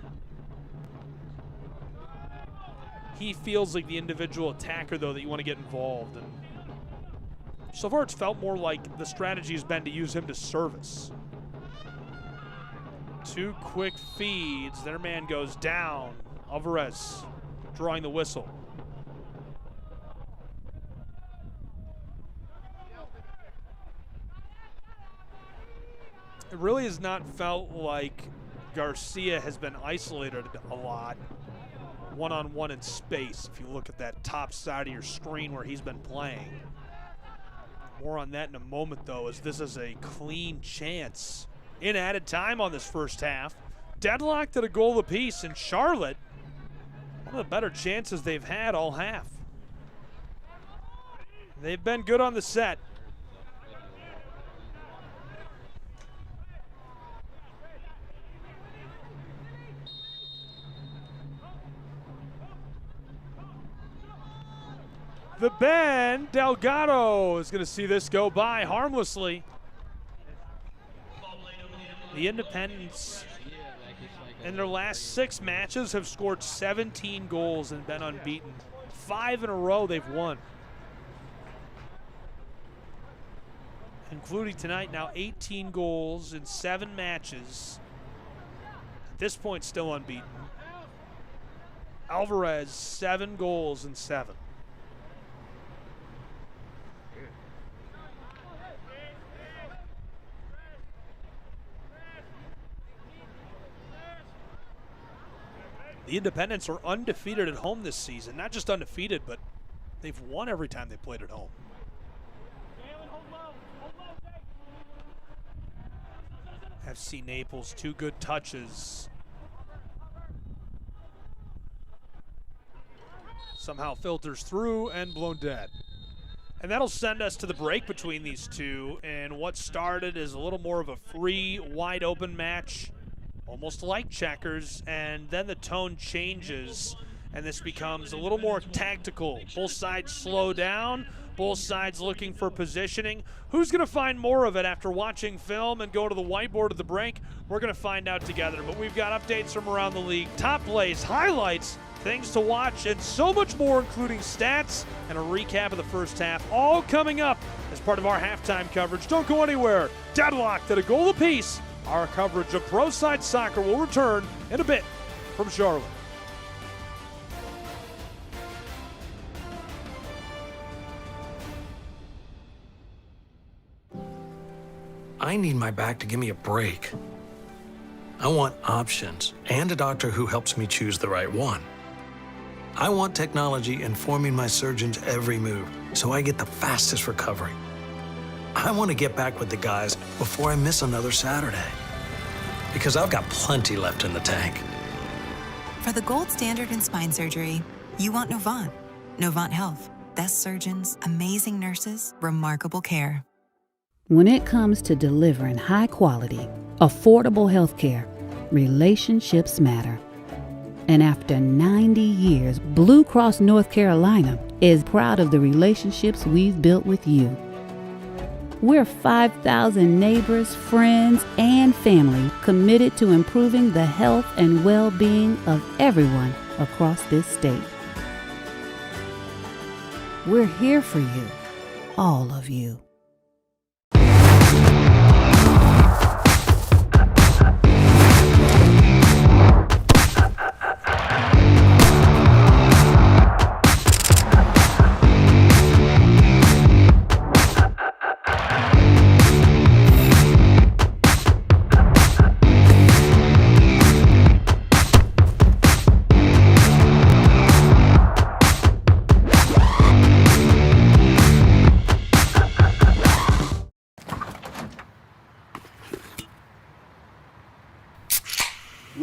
He feels like the individual attacker, though, that you want to get involved. And so far, it's felt more like the strategy has been to use him to service. 2 quick feeds. Their man goes down. Alvarez drawing the whistle. It really has not felt like Garcia has been isolated a lot one-on-one in space. If you look at that top side of your screen where he's been playing. More on that in a moment, though, as this is a clean chance in added time on this first half. Deadlocked at a goal apiece, and Charlotte, one of the better chances they've had all half. They've been good on the set. The bend, Delgado is going to see this go by harmlessly. The Independents, in their last 6 matches, have scored 17 goals and been unbeaten. 5 in a row they've won. Including tonight, now 18 goals in 7 matches. At this point, still unbeaten. Alvarez, 7 goals in 7. The Independents are undefeated at home this season. Not just undefeated, but they've won every time they played at home. FC Naples, 2 good touches. Somehow filters through and blown dead. And that'll send us to the break between these two, and what started as a little more of a free, wide open match, almost like checkers, and then the tone changes and this becomes a little more tactical. Both sides slow down, both sides looking for positioning. Who's going to find more of it after watching film and go to the whiteboard at the break? We're going to find out together, but we've got updates from around the league, top plays, highlights, things to watch, and so much more, including stats and a recap of the first half, all coming up as part of our halftime coverage. Don't go anywhere. Deadlocked at a goal apiece. Our coverage of Pro Side Soccer will return in a bit from Charlotte. I need my back to give me a break. I want options and a doctor who helps me choose the right one. I want technology informing my surgeon's every move so I get the fastest recovery. I want to get back with the guys before I miss another Saturday, because I've got plenty left in the tank. For the gold standard in spine surgery, you want Novant. Novant Health. Best surgeons, amazing nurses, remarkable care. When it comes to delivering high quality, affordable health care, relationships matter. And after 90 years, Blue Cross North Carolina is proud of the relationships we've built with you. We're 5,000 neighbors, friends, and family committed to improving the health and well-being of everyone across this state. We're here for you, all of you.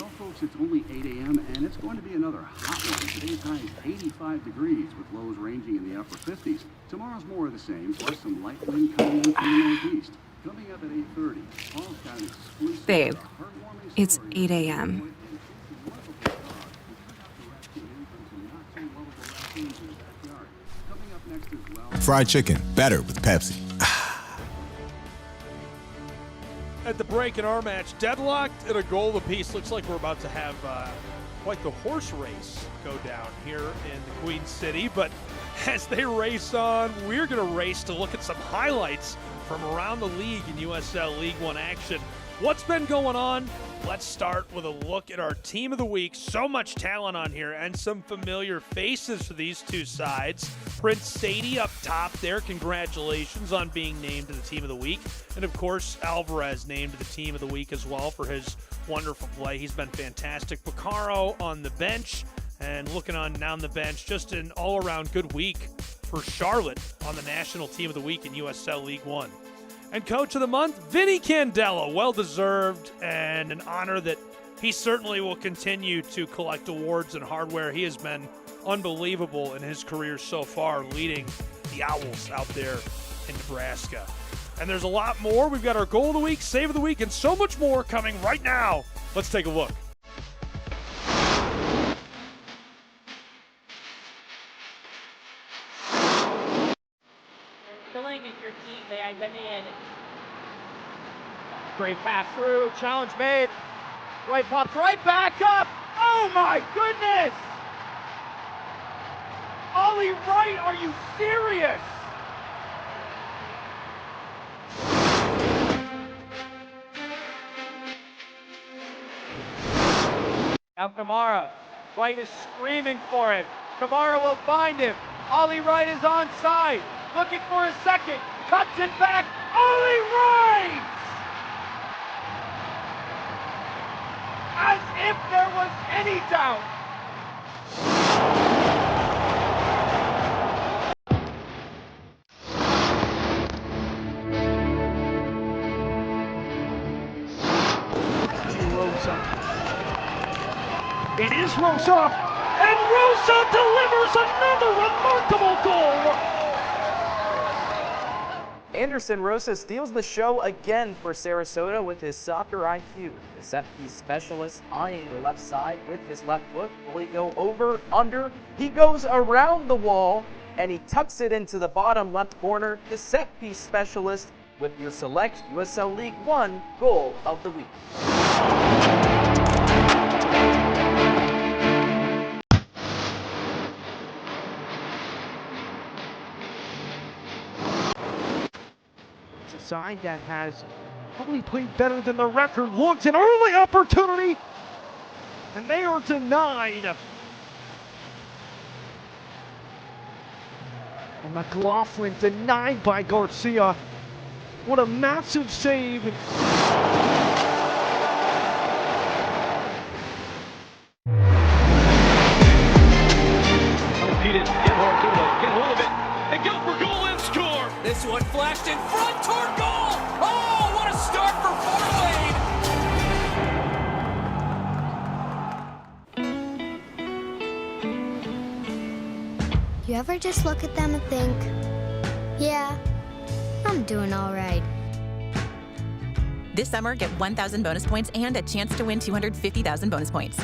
Well, folks, it's only 8 a.m. and it's going to be another hot one. Today's high is 85 degrees with lows ranging in the upper 50s. Tomorrow's more of the same, plus some light wind coming in from the northeast. Coming up at 8:30, Paul's got an exclusive Babe, heartwarming it's story 8 a.m. Fried chicken, better with Pepsi. At the break in our match, deadlocked at a goal apiece. Looks like we're about to have quite the horse race go down here in the Queen City. But as they race on, we're going to race to look at some highlights from around the league in USL League One action. What's been going on? Let's start with a look at our team of the week. So much talent on here and some familiar faces for these two sides. Prince Sadie up top there. Congratulations on being named to the team of the week. And of course, Alvarez named to the team of the week as well for his wonderful play. He's been fantastic. Picaro on the bench and looking on down the bench. Just an all-around good week for Charlotte on the national team of the week in USL League One. And Coach of the Month, Vinny Candela, well-deserved and an honor that he certainly will continue to collect awards and hardware. He has been unbelievable in his career so far, leading the Owls out there in Nebraska. And there's a lot more. We've got our goal of the week, save of the week, and so much more coming right now. Let's take a look. Great pass through, challenge made. Right pops right back up. Oh my goodness! Ollie Wright, are you serious? Now Kamara. Wright is screaming for it. Kamara will find him. Ollie Wright is onside. Looking for a second. Cuts it back. Ollie Wright! As if there was any doubt. It is Rosa, and Rosa delivers another remarkable goal. Anderson Rosa steals the show again for Sarasota with his soccer IQ. The set piece specialist eyeing the left side with his left foot. Will he go over, under? He goes around the wall, and he tucks it into the bottom left corner. The set piece specialist with your select USL League One goal of the week. Side that has probably played better than the record looks. An early opportunity, and they are denied. And McLaughlin denied by Garcia. What a massive save. Repeat it. Get hold of it. And go for goal and score. This one flashed in front toward goal. Oh, what a start for Fort Wayne. You ever just look at them and think, yeah, I'm doing all right. This summer, get 1,000 bonus points and a chance to win 250,000 bonus points.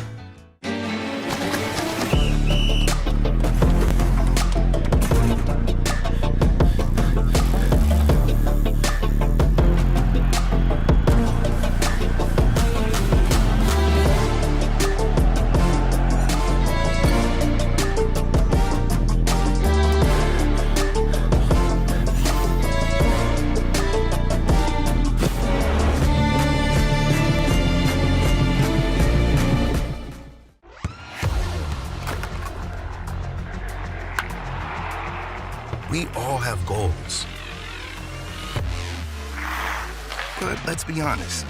We all have goals. But let's be honest.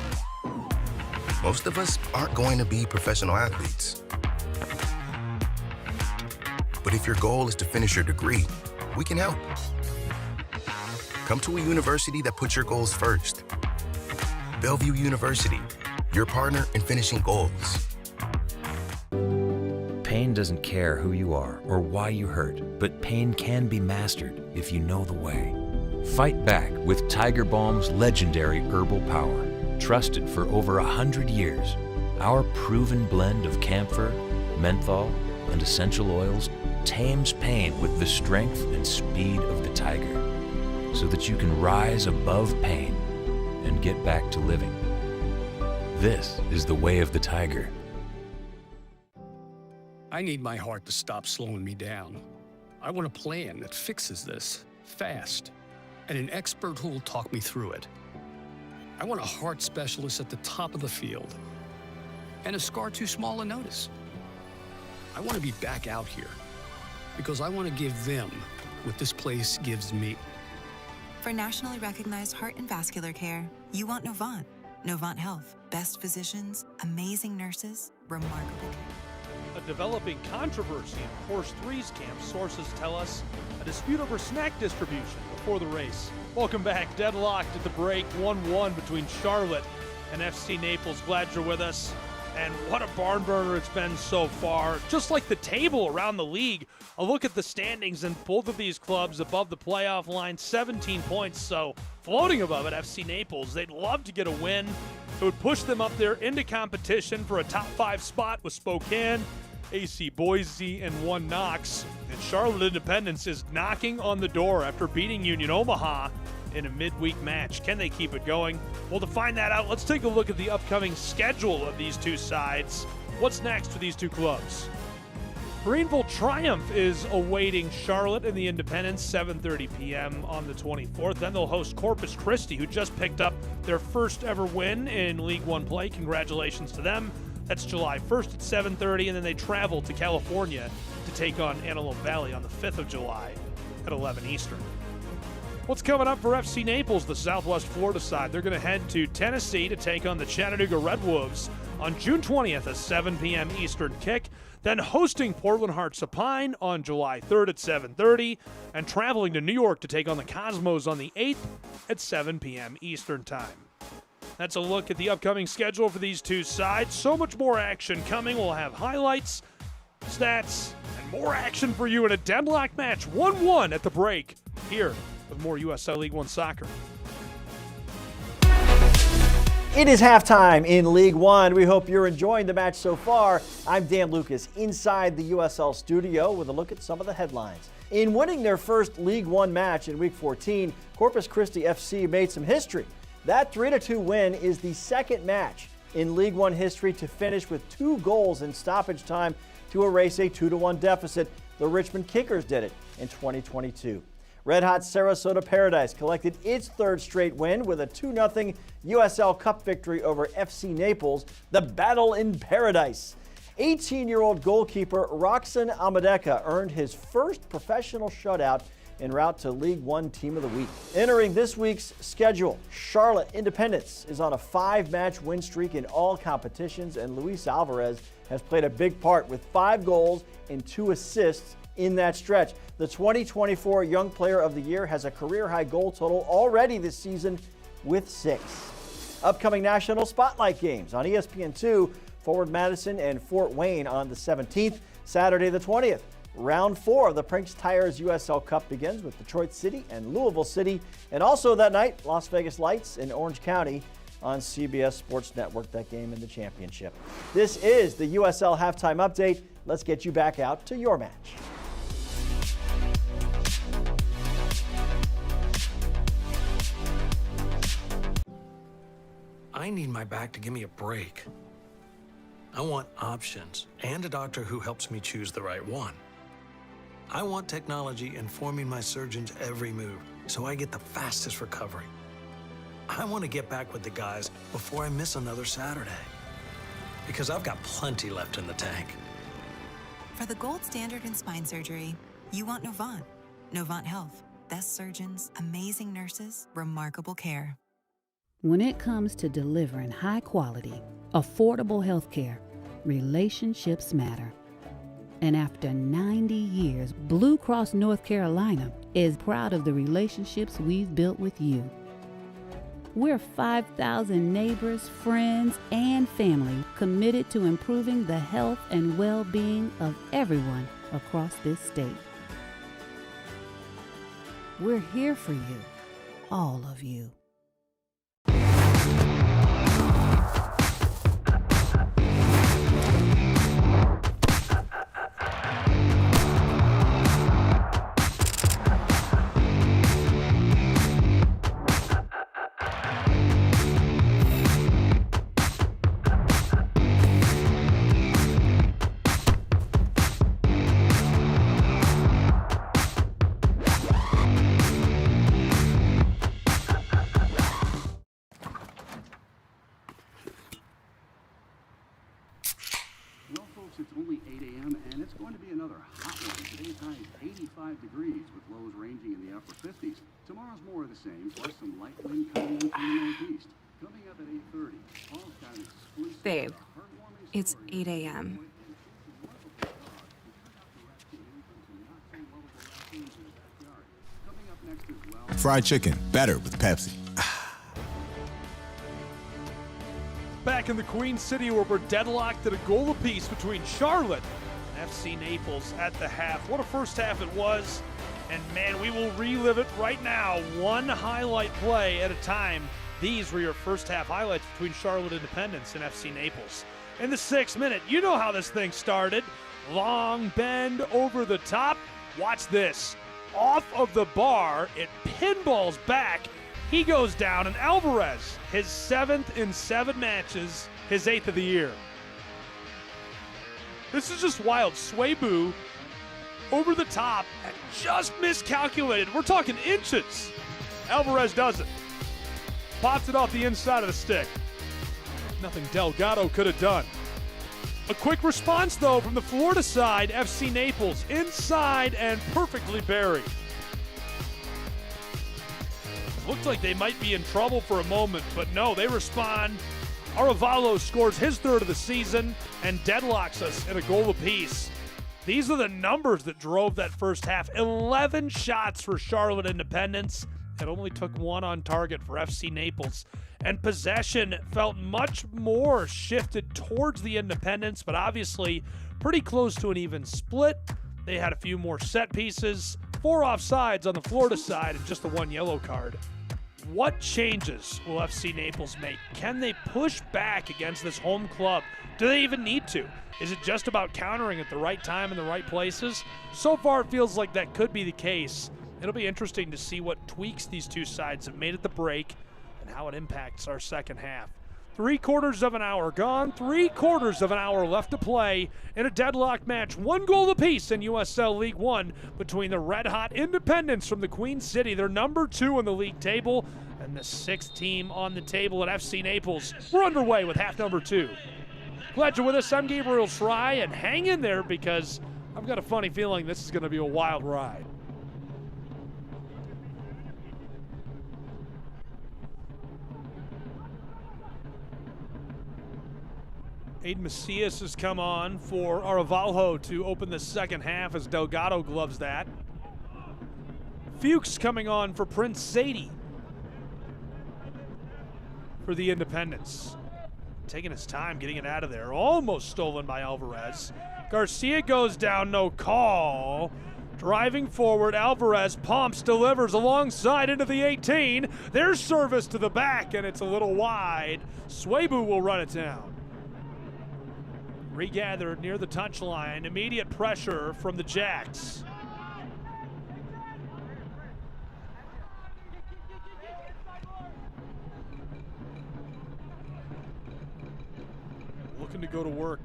Most of us aren't going to be professional athletes. But if your goal is to finish your degree, we can help. Come to a university that puts your goals first. Bellevue University, your partner in finishing goals. Pain doesn't care who you are or why you hurt, but pain can be mastered if you know the way. Fight back with Tiger Balm's legendary herbal power. Trusted for over 100 years, our proven blend of camphor, menthol, and essential oils tames pain with the strength and speed of the tiger, so that you can rise above pain and get back to living. This is the way of the tiger. I need my heart to stop slowing me down. I want a plan that fixes this fast, and an expert who will talk me through it. I want a heart specialist at the top of the field, and a scar too small to notice. I want to be back out here, because I want to give them what this place gives me. For nationally recognized heart and vascular care, you want Novant. Novant Health. Best physicians, amazing nurses, remarkable care. A developing controversy in Course 3's camp. Sources tell us a dispute over snack distribution before the race. Welcome back. Deadlocked at the break. 1-1 between Charlotte and FC Naples. Glad you're with us. And what a barn burner it's been so far. Just like the table around the league, a look at the standings, and both of these clubs above the playoff line, 17 points. So floating above it, FC Naples. They'd love to get a win. It would push them up there into competition for a top 5 spot with Spokane, AC Boise, and 1 Knox. And Charlotte Independence is knocking on the door after beating Union Omaha in a midweek match. Can they keep it going? Well, to find that out, let's take a look at the upcoming schedule of these two sides. What's next for these two clubs? Greenville Triumph is awaiting Charlotte in the Independence, 7:30 p.m. on the 24th. Then they'll host Corpus Christi, who just picked up their first ever win in League One play. Congratulations to them. That's July 1st at 7:30, and then they travel to California to take on Antelope Valley on the 5th of July at 11 Eastern. What's coming up for FC Naples, the Southwest Florida side? They're going to head to Tennessee to take on the Chattanooga Red Wolves on June 20th at 7 p.m. Eastern kick. Then hosting Portland Heart Supine on July 3rd at 7:30, and traveling to New York to take on the Cosmos on the 8th at 7 p.m. Eastern Time. That's a look at the upcoming schedule for these two sides. So much more action coming. We'll have highlights, stats, and more action for you in a deadlock match. 1-1 at the break here with more USL League One soccer. It is halftime in League One. We hope you're enjoying the match so far. I'm Dan Lucas inside the USL studio with a look at some of the headlines. In winning their first League One match in Week 14, Corpus Christi FC made some history. That 3-2 win is the second match in League One history to finish with 2 goals in stoppage time to erase a 2-1 deficit. The Richmond Kickers did it in 2022. Red Hot Sarasota Paradise collected its third straight win with a 2-0 USL Cup victory over FC Naples, the battle in paradise. 18-year-old goalkeeper Roxon Amadeka earned his first professional shutout en route to League One Team of the Week. Entering this week's schedule, Charlotte Independence is on a 5-match win streak in all competitions, and Luis Alvarez has played a big part with 5 goals and 2 assists in that stretch. The 2024 Young Player of the Year has a career-high goal total already this season with 6. Upcoming National Spotlight games on ESPN2, Forward Madison and Fort Wayne on the 17th, Saturday the 20th. Round 4 of the Prinks Tires USL Cup begins with Detroit City and Louisville City. And also that night, Las Vegas Lights in Orange County on CBS Sports Network, that game in the championship. This is the USL Halftime Update. Let's get you back out to your match. I need my back to give me a break. I want options and a doctor who helps me choose the right one. I want technology informing my surgeon's every move so I get the fastest recovery. I want to get back with the guys before I miss another Saturday, because I've got plenty left in the tank. For the gold standard in spine surgery, you want Novant. Novant Health. Best surgeons, amazing nurses, remarkable care. When it comes to delivering high quality, affordable health care, relationships matter. And after 90 years, Blue Cross North Carolina is proud of the relationships we've built with you. We're 5,000 neighbors, friends, and family committed to improving the health and well-being of everyone across this state. We're here for you, all of you. It's only 8 a.m. and it's going to be another hot one. Today's high is 85 degrees with lows ranging in the upper 50s. Tomorrow's more of the same, plus some light wind coming in from the northeast. Coming up at 8:30, Paul's got an exclusive Babe, it's 8 a.m. Fried chicken, better with Pepsi. Back in the Queen City, where we're deadlocked at a goal apiece between Charlotte and FC Naples at the half. What a first half it was. And man, we will relive it right now, one highlight play at a time. These were your first half highlights between Charlotte Independence and FC Naples. In the 6th minute, you know how this thing started. Long bend over the top. Watch this. Off of the bar, it pinballs back He goes down, and Alvarez, his 7th in 7 matches, his 8th of the year. This is just wild. Swabu over the top and just miscalculated. We're talking inches. Alvarez does it. Pops it off the inside of the stick. Nothing Delgado could have done. A quick response, though, from the Florida side, FC Naples, inside and perfectly buried. Looked like they might be in trouble for a moment, but no, they respond. Arevalo scores his 3rd of the season and deadlocks us at a goal apiece. These are the numbers that drove that first half. 11 shots for Charlotte Independence. It only took 1 on target for FC Naples. And possession felt much more shifted towards the Independents, but obviously pretty close to an even split. They had a few more set pieces, 4 offsides on the Florida side, and just the 1 yellow card. What changes will FC Naples make? Can they push back against this home club? Do they even need to? Is it just about countering at the right time in the right places? So far, it feels like that could be the case. It'll be interesting to see what tweaks these two sides have made at the break and how it impacts our second half. 3/4 of an hour gone, 3/4 of an hour left to play in a deadlock match. 1 goal apiece in USL League One between the red-hot Independents from the Queen City. They're number 2 on the league table and the 6th team on the table at FC Naples. We're underway with half number 2. Glad you're with us. I'm Gabriel Fry, and hang in there because I've got a funny feeling this is going to be a wild ride. Aiden Macias has come on for Arevalo to open the second half as Delgado gloves that. Fuchs coming on for Prince Sadie for the Independents. Taking his time getting it out of there. Almost stolen by Alvarez. Garcia goes down, no call. Driving forward, Alvarez pumps, delivers alongside into the 18. There's service to the back, and it's a little wide. Swabu will run it down. Regathered near the touchline. Immediate pressure from the Jacks. Looking to go to work.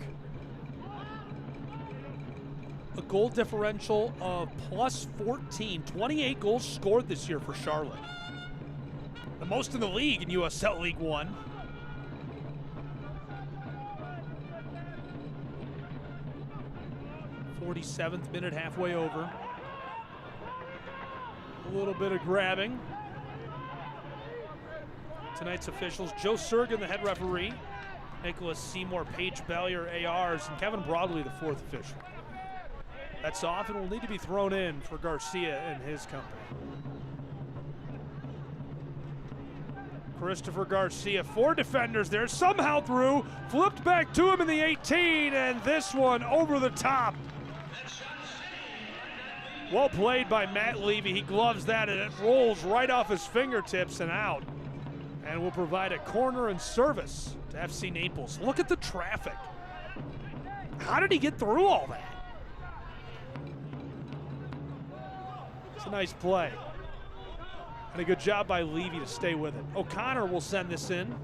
A goal differential of plus 14. 28 goals scored this year for Charlotte. The most in the league in USL League One. .47th minute, halfway over. A little bit of grabbing. Tonight's officials, Joe Surgan, the head referee, Nicholas Seymour, Paige Bellier, ARs, and Kevin Broadley, the 4th official. That's off and will need to be thrown in for Garcia and his company. Christopher Garcia, 4 defenders there, somehow through, flipped back to him in the 18, and this one over the top. Well played by Matt Levy. He gloves that and it rolls right off his fingertips and out. And will provide a corner and service to FC Naples. Look at the traffic. How did he get through all that? It's a nice play. And a good job by Levy to stay with it. O'Connor will send this in.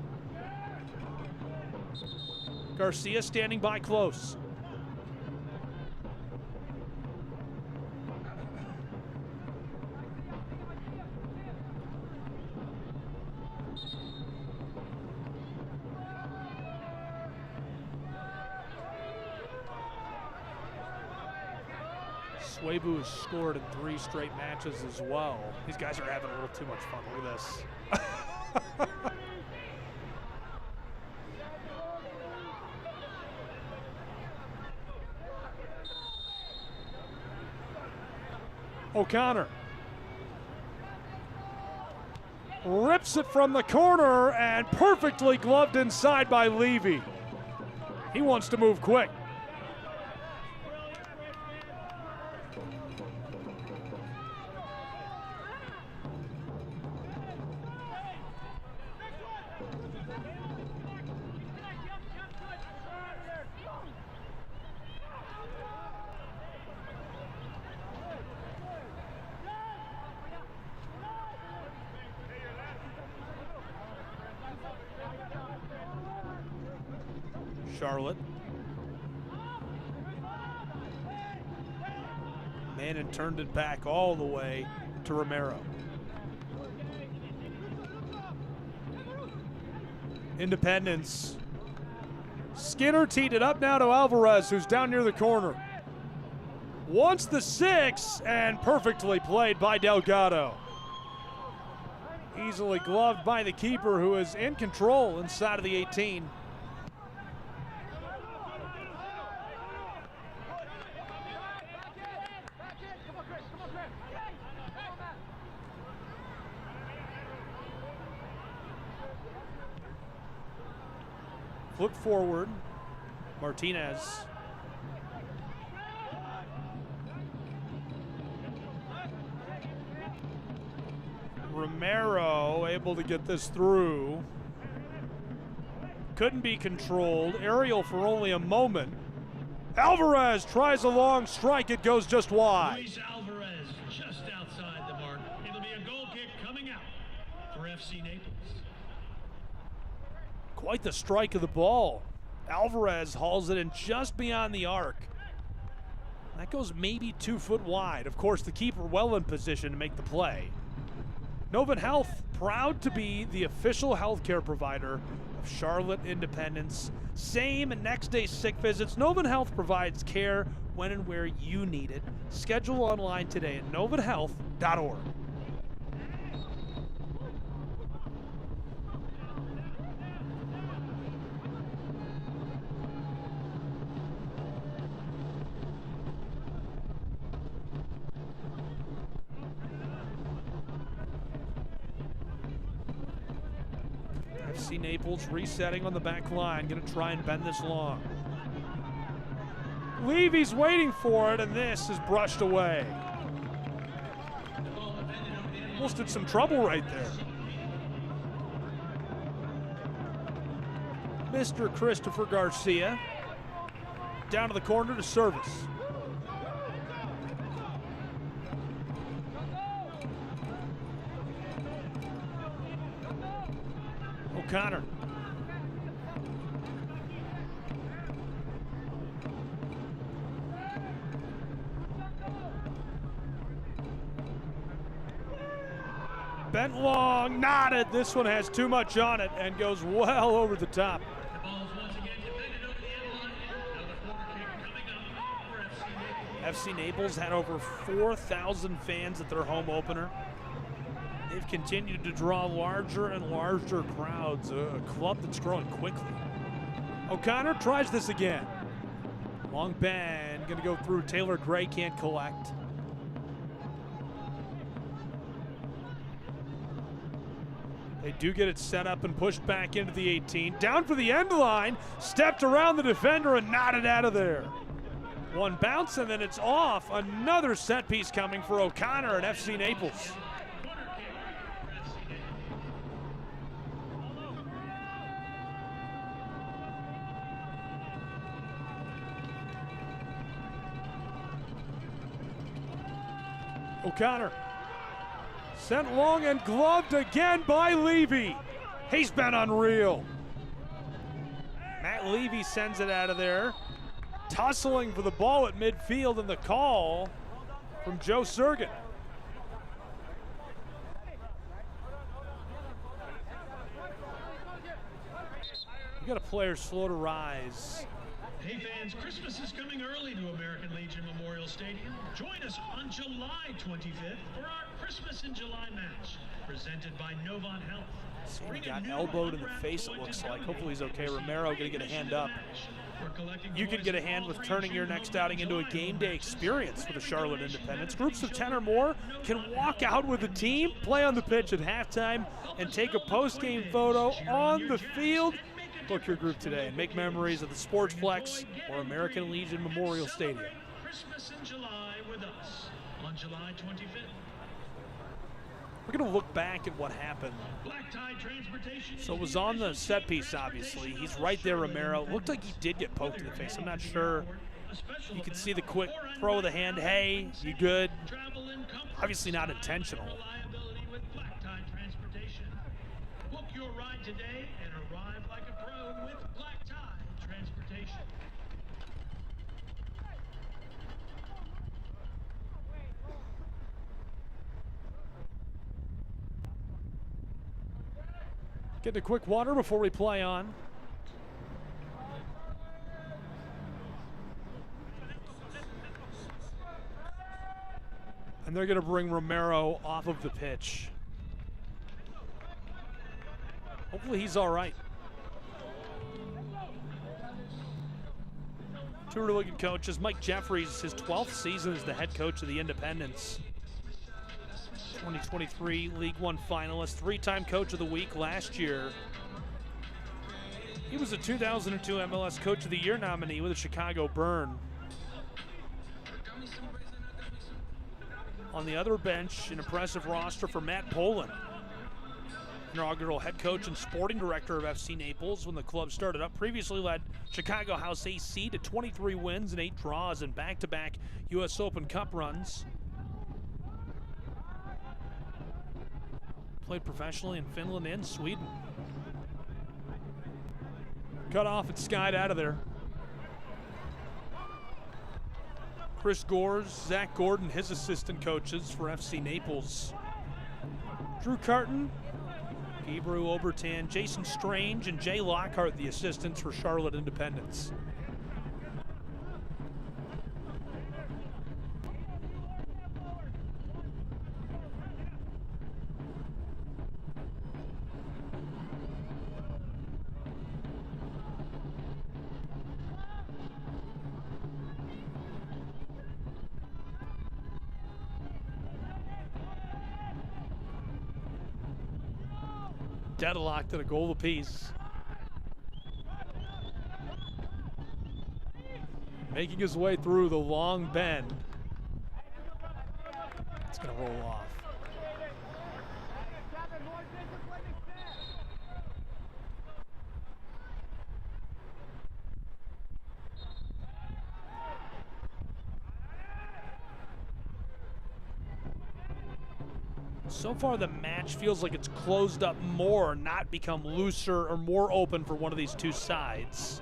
Garcia standing by close. Swabu has scored in 3 straight matches as well. These guys are having a little too much fun. Look at this. O'Connor rips it from the corner and perfectly gloved inside by Levy. He wants to move quick. Charlotte. Mannon turned it back all the way to Romero. Independence. Skinner teed it up now to Alvarez, who's down near the corner. Wants the 6, and perfectly played by Delgado. Easily gloved by the keeper, who is in control inside of the 18. Flip forward, Martinez. Romero able to get this through. Couldn't be controlled. Aerial for only a moment. Alvarez tries a long strike. It goes just wide. Luis Alvarez just outside the mark. It'll be a goal kick coming out for FC Naples. Quite the strike of the ball. Alvarez hauls it in just beyond the arc. That goes maybe 2 foot wide. Of course, the keeper well in position to make the play. Novant Health, proud to be the official healthcare provider of Charlotte Independence. Same and next day sick visits. Novant Health provides care when and where you need it. Schedule online today at novanthealth.org. FC Naples resetting on the back line, going to try and bend this long. Levy's waiting for it, and this is brushed away. Almost in some trouble right there. Mr. Christopher Garcia down to the corner to service. O'Connor. Bent long, knotted. This one has too much on it and goes well over the top. FC Naples had over 4,000 fans at their home opener. They've continued to draw larger and larger crowds, a club that's growing quickly. O'Connor tries this again. Long bend, gonna go through. Taylor Gray can't collect. They do get it set up and pushed back into the 18. Down for the end line, stepped around the defender and knotted out of there. One bounce and then it's off. Another set piece coming for O'Connor and FC Naples. O'Connor sent long and gloved again by Levy. He's been unreal. Matt Levy sends it out of there. Tussling for the ball at midfield, and the call from Joe Sergin. You got a player slow to rise. Hey fans, Christmas is coming early to American Legion Memorial Stadium. Join us on July 25th for our Christmas in July match, presented by Novant Health. He got elbowed in the face, it looks like. Hopefully he's okay. Romero gonna get a hand up. You could get a hand with turning your next outing into a game day experience for the Charlotte Independents. Groups of 10 or more can walk out with the team, play on the pitch at halftime, and take a post-game photo on the field. Book your group today and make memories of the Sportsplex or American Legion Memorial Stadium. Christmas in July with us on July 25th. We're going to look back at what happened. So it was on the set piece, obviously. He's right there, Romero. Looked like he did get poked in the face. I'm not sure. You can see the quick throw of the hand. Hey, you good? Obviously not intentional. Book your ride today and arrive like a pro with Black Tie Transportation. Get a quick water before we play on. And they're going to bring Romero off of the pitch. Hopefully he's all right. Two really good coaches. Mike Jeffries, his 12th season as the head coach of the Independents. 2023 League One finalist, three-time Coach of the Week last year. He was a 2002 MLS Coach of the Year nominee with the Chicago Burn. On the other bench, an impressive roster for Matt Poland, inaugural head coach and sporting director of FC Naples when the club started up. Previously led Chicago House AC to 23 wins and 8 draws in back-to-back U.S. Open Cup runs. Played professionally in Finland and Sweden. Cut off and skied out of there. Chris Gores, Zach Gordon, his assistant coaches for FC Naples. Drew Carton, Gabriel Obertan, Jason Strange, and Jay Lockhart, the assistants for Charlotte Independence. Deadlocked at a goal apiece. Making his way through the long bend. It's going to roll off. So far, the match feels like it's closed up more, not become looser or more open for one of these two sides.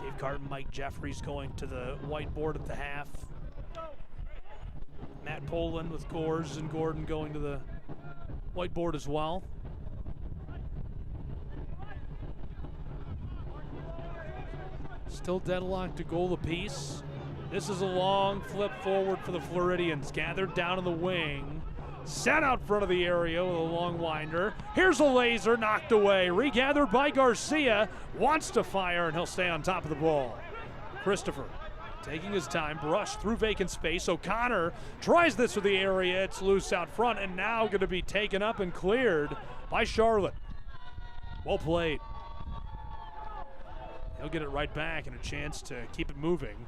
Dave Carton, Mike Jeffries going to the whiteboard at the half. Matt Poland with Gores and Gordon going to the whiteboard as well. Still deadlocked to goal apiece. This is a long flip forward for the Floridians, gathered down in the wing. Set out front of the area with a long winder. Here's a laser, knocked away. Regathered by Garcia. Wants to fire, and he'll stay on top of the ball. Christopher taking his time, brush through vacant space. O'Connor tries this with the area. It's loose out front, and now going to be taken up and cleared by Charlotte. Well played. He'll get it right back and a chance to keep it moving.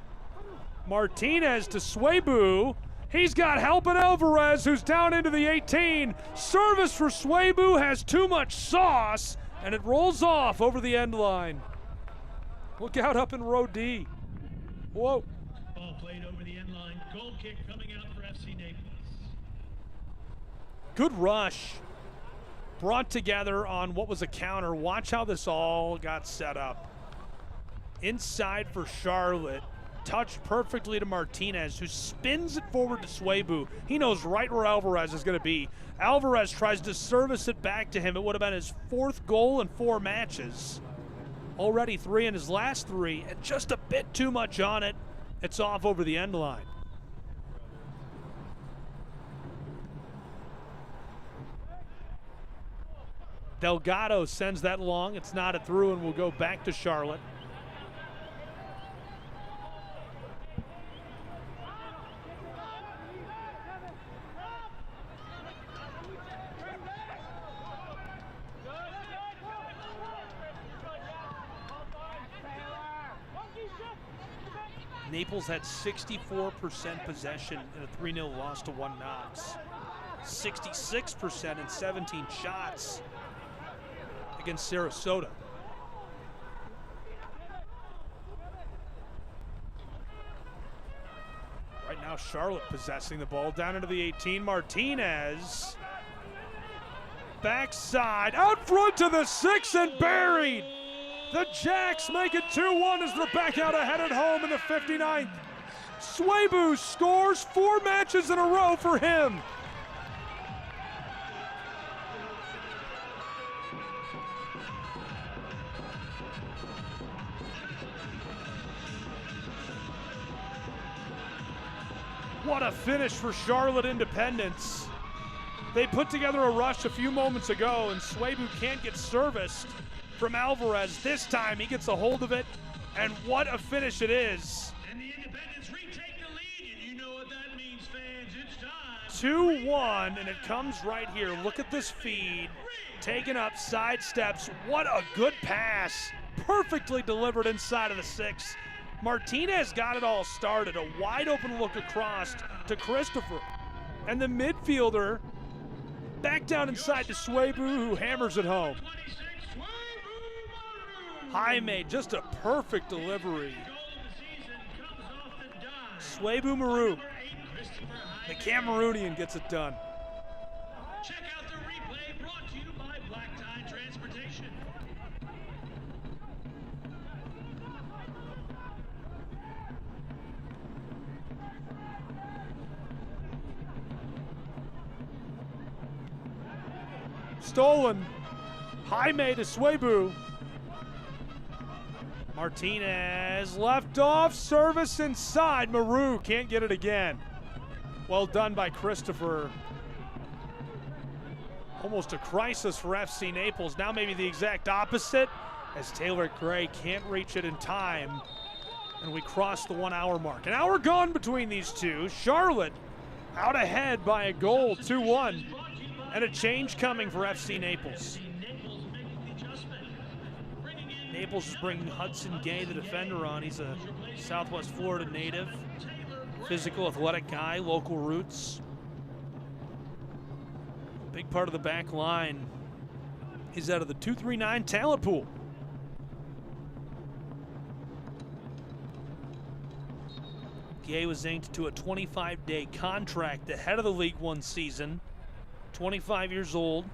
Martinez to Swabu. He's got help in Alvarez, who's down into the 18. Service for Swabu has too much sauce, and it rolls off over the end line. Look out up in row D. Whoa. Ball played over the end line. Goal kick coming out for FC Naples. Good rush. Brought together on what was a counter. Watch how this all got set up. Inside for Charlotte. Touched perfectly to Martinez, who spins it forward to Swabu. He knows right where Alvarez is going to be. Alvarez tries to service it back to him. It would have been his 4th goal in 4 matches. Already 3 in his last 3, and just a bit too much on it. It's off over the end line. Delgado sends that long. It's knotted through and will go back to Charlotte. Naples had 64% possession in a 3-0 loss to 1 Knox. 66% in 17 shots against Sarasota. Right now, Charlotte possessing the ball down into the 18. Martinez. Backside, out front to the 6 and buried. The Jacks make it 2-1 as they're back out ahead at home in the 59th. Swabu scores 4 matches in a row for him. What a finish for Charlotte Independence. They put together a rush a few moments ago, and Swabu can't get serviced from Alvarez. This time he gets a hold of it, and what a finish it is. And the Independents retake the lead, and you know what that means, fans. It's time. 2-1, and it comes right here. Look at this feed. Taken up, sidesteps. What a good pass. Perfectly delivered inside of the 6. Martinez got it all started. A wide open look across to Christopher. And the midfielder back down inside to Swabu, who hammers it home. Jaime, just a perfect delivery. Swabu Maru, the Cameroonian, gets it done. Check out the replay brought to you by Black Tie Transportation. Stolen. Jaime to Swabu. Martinez left off, service inside. Maru can't get it again. Well done by Christopher. Almost a crisis for FC Naples. Now maybe the exact opposite, as Taylor Gray can't reach it in time. And we cross the 1 hour mark. An hour gone between these two. Charlotte out ahead by a goal, 2-1. And a change coming for FC Naples. Naples is bringing Hudson Gay, the defender, on. He's a Southwest Florida native. Physical, athletic guy, local roots. Big part of the back line. He's out of the 239 talent pool. Gay was inked to a 25-day contract ahead of the League One season. 25 years old.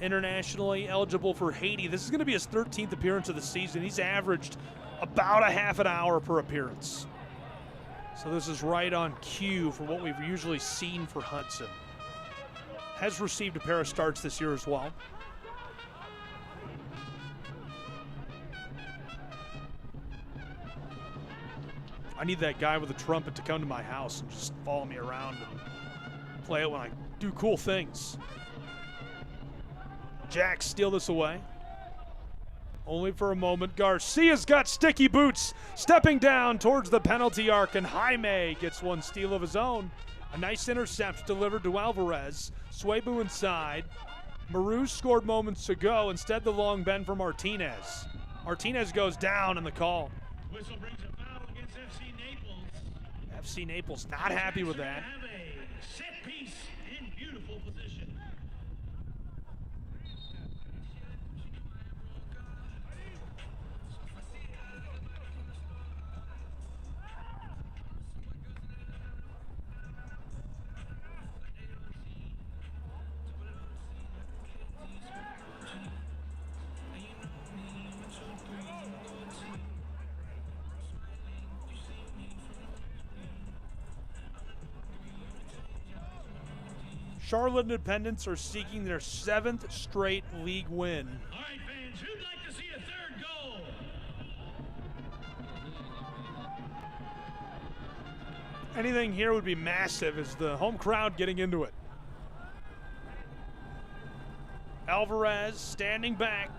Internationally eligible for Haiti. This is going to be his 13th appearance of the season. He's averaged about a half an hour per appearance. So this is right on cue for what we've usually seen for Hudson. Has received a pair of starts this year as well. I need that guy with a trumpet to come to my house and just follow me around and play it when I do cool things. Jacks steal this away. Only for a moment. Garcia's got sticky boots, stepping down towards the penalty arc, and Jaime gets one steal of his own. A nice intercept delivered to Alvarez. Swabu inside. Maru scored moments ago. Instead, the long bend for Martinez. Martinez goes down in the call. Whistle brings a foul against FC Naples. FC Naples not happy with that. Have a set piece in beautiful position. Charlotte Independents are seeking their 7th straight league win. All right, fans, who'd like to see a third goal? Anything here would be massive as the home crowd getting into it. Alvarez standing back.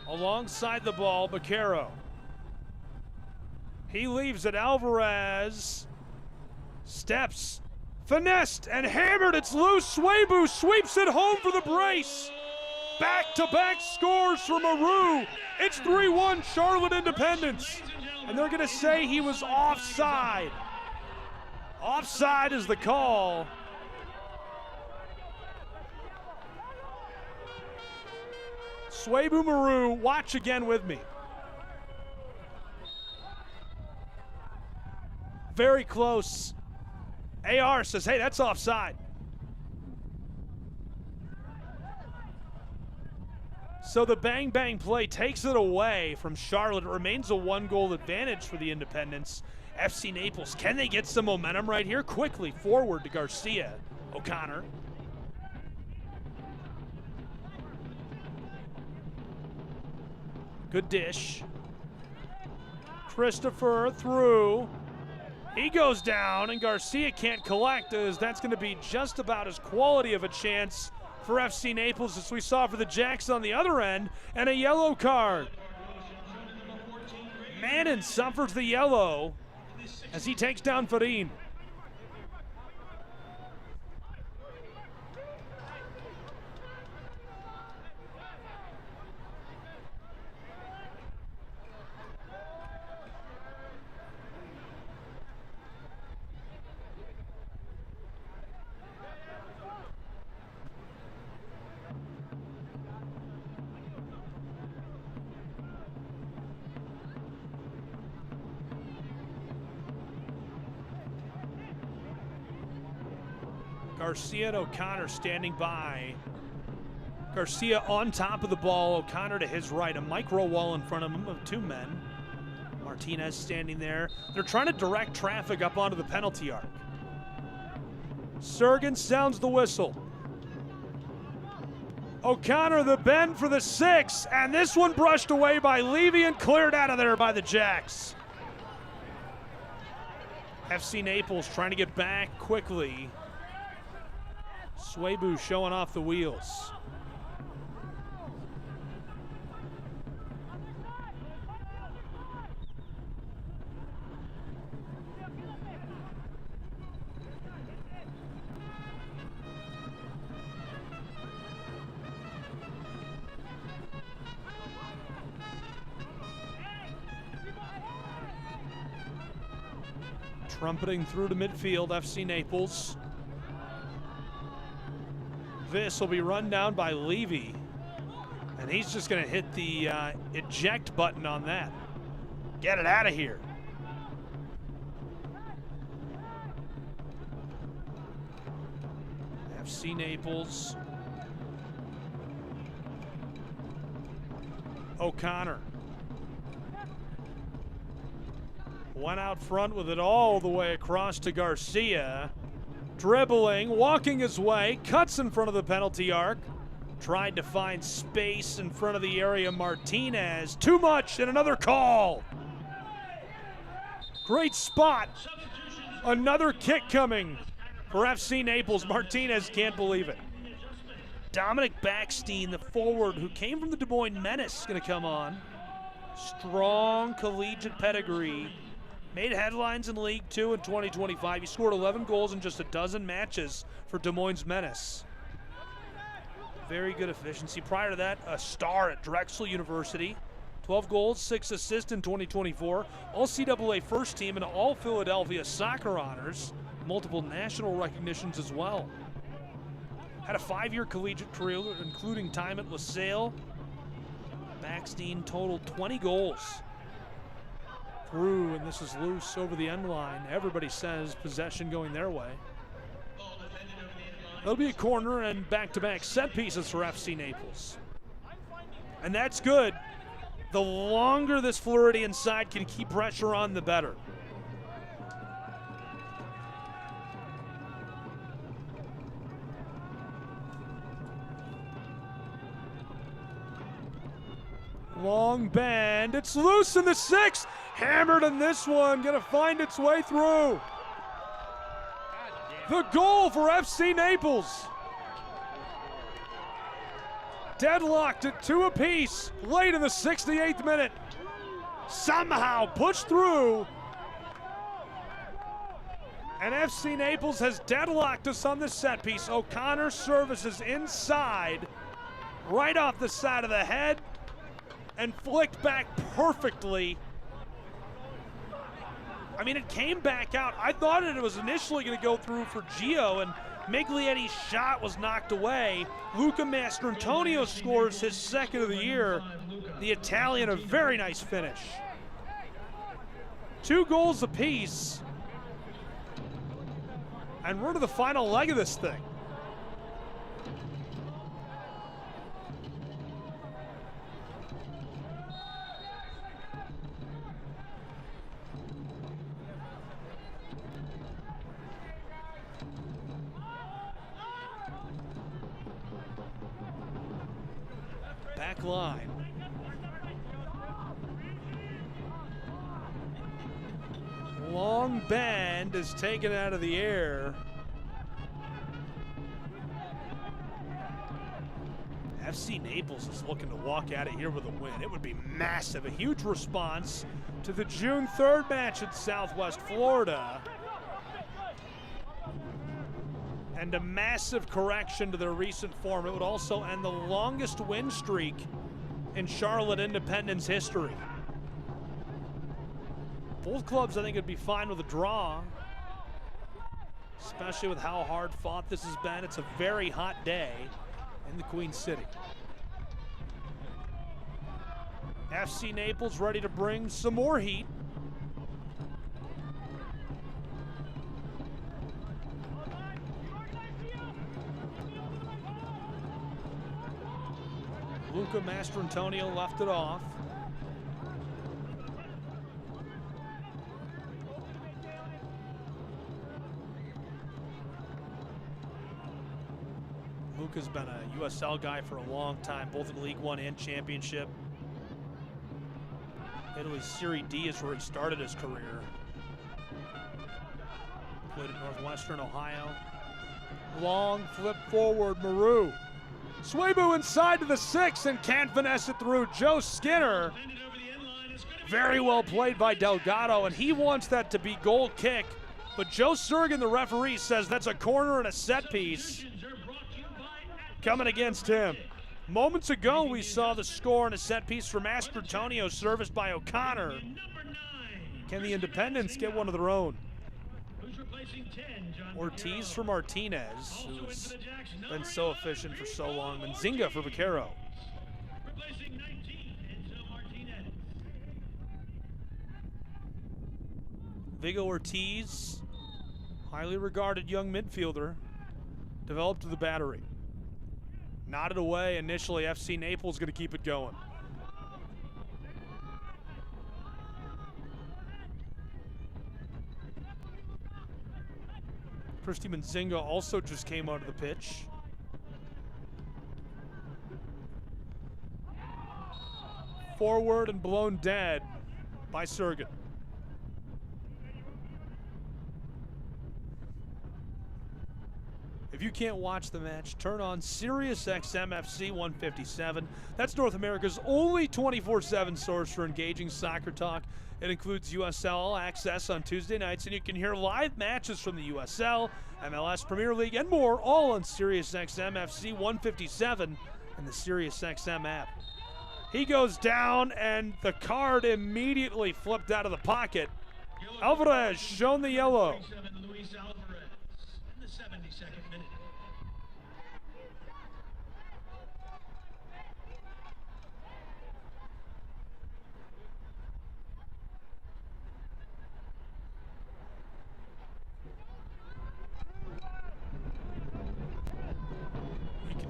Alongside the ball, Baquero. He leaves it. Alvarez steps, finessed, and hammered. It's loose. Swabu sweeps it home for the brace. Back-to-back scores for Maru. It's 3-1 Charlotte Independence. And they're going to say he was offside. Offside is the call. Swabu Maru, watch again with me. Very close. AR says, hey, that's offside. So the bang-bang play takes it away from Charlotte. It remains a 1-goal advantage for the Independents. FC Naples, can they get some momentum right here? Quickly forward to Garcia. O'Connor. Good dish. Christopher through. He goes down, and Garcia can't collect, as that's going to be just about as quality of a chance for FC Naples as we saw for the Jacks on the other end, and a yellow card. Manon suffers the yellow as he takes down Farin. Garcia and O'Connor standing by. Garcia on top of the ball, O'Connor to his right, a micro wall in front of him of two men. Martinez standing there. They're trying to direct traffic up onto the penalty arc. Sergen sounds the whistle. O'Connor the bend for the 6, and this one brushed away by Levy and cleared out of there by the Jacks. FC Naples trying to get back quickly. Swabu showing off the wheels. Trumpeting through to midfield, FC Naples. This will be run down by Levy, and he's just going to hit the eject button on that. Get it out of here. FC Naples. O'Connor. Went out front with it all the way across to Garcia. Dribbling, walking his way, cuts in front of the penalty arc. Tried to find space in front of the area. Martinez, too much, and another call. Great spot. Another kick coming for FC Naples. Martinez can't believe it. Dominic Backstein, the forward who came from the Des Moines Menace, is going to come on. Strong collegiate pedigree. Made headlines in League Two in 2025. He scored 11 goals in just a dozen matches for Des Moines Menace. Very good efficiency. Prior to that, a star at Drexel University. 12 goals, 6 assists in 2024. All CAA first team and all Philadelphia soccer honors. Multiple national recognitions as well. Had a 5-year collegiate career, including time at LaSalle. Backstein totaled 20 goals. Through, and this is loose over the end line. Everybody says possession going their way. There'll be a corner and back-to-back set pieces for FC Naples. And that's good. The longer this Floridian side can keep pressure on, the better. Long bend, it's loose in the 6. Hammered in this one, gonna find its way through. The goal for FC Naples. Deadlocked at 2 apiece, late in the 68th minute. Somehow pushed through. And FC Naples has deadlocked us on the set piece. O'Connor services inside, right off the side of the head, and flicked back perfectly. I mean, it came back out. I thought it was initially going to go through for Gio, and Miglietti's shot was knocked away. Luca Mastrantonio scores his 2nd of the year. The Italian, a very nice finish. 2 goals apiece. And we're to the final leg of this thing. Back line. long bend is taken out of the air. FC Naples is looking to walk out of here with a win. It would be massive, a huge response to the June 3rd match in Southwest Florida. And a massive correction to their recent form. It would also end the longest win streak in Charlotte Independence history. Both clubs, I think, would be fine with a draw, especially with how hard fought this has been. It's a very hot day in the Queen City. FC Naples ready to bring some more heat. Luca Mastrantonio left it off. Luca's been a USL guy for a long time, both in League One and Championship. Italy's Serie D is where he started his career. Played at Northwestern Ohio. Long flip forward, Maru. Swabu inside to the 6 and can't finesse it through. Joe Skinner. Very well played by Delgado, and he wants that to be goal kick. But Joe Surgan, the referee, says that's a corner and a set piece coming against him. Moments ago, we saw the score and a set piece from Mastrantonio, serviced by O'Connor. Can the Independents get one of their own? Ortiz for Martinez, who's been so efficient for so long. Nzinga for Vaquero. Vigo Ortiz, highly regarded young midfielder, developed to the battery. Nodded away initially. FC Naples going to keep it going. Christy Nzinga also just came onto the pitch. Forward and blown dead by Surgan. If you can't watch the match, turn on Sirius XM FC 157. That's North America's only 24/7 source for engaging soccer talk. It includes USL access on Tuesday nights, and you can hear live matches from the USL, MLS Premier League, and more, all on Sirius XM FC 157 and the Sirius XM app. He goes down, and the card immediately flipped out of the pocket. Alvarez shown the yellow.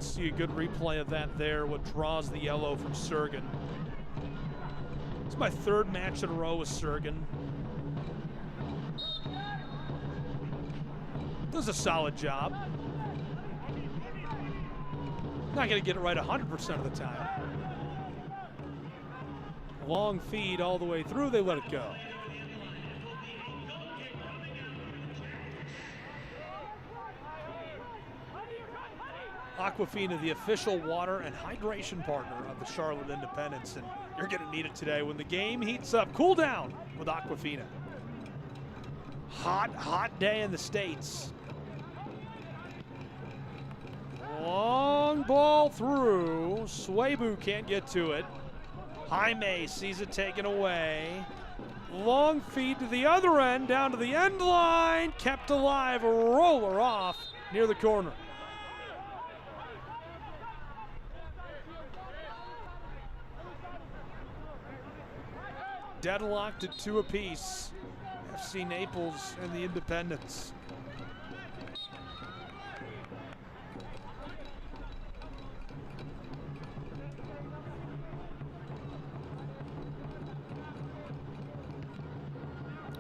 See a good replay of that there, what draws the yellow from Surgan. It's my third match in a row with Surgan. Does a solid job. Not going to get it right 100% of the time. Long feed all the way through, they let it go. Aquafina, the official water and hydration partner of the Charlotte Independents, and you're going to need it today when the game heats up. Cool down with Aquafina. Hot, hot day in the States. Long ball through. Swabu can't get to it. Jaime sees it taken away. Long feed to the other end, down to the end line. Kept alive, a roller off near the corner. Deadlocked at 2 apiece. FC Naples and the Independents.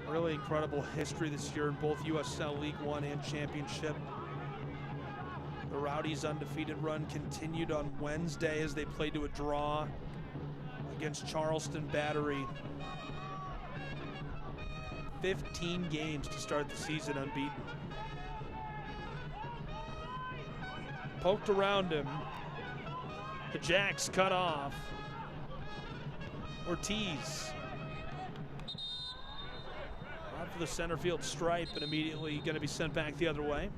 Really incredible history this year in both USL League One and Championship. The Rowdies' undefeated run continued on Wednesday as they played to a draw against Charleston Battery. 15 games to start the season unbeaten. Poked around him. The Jacks cut off. Ortiz. Out for the center field stripe and immediately going to be sent back the other way.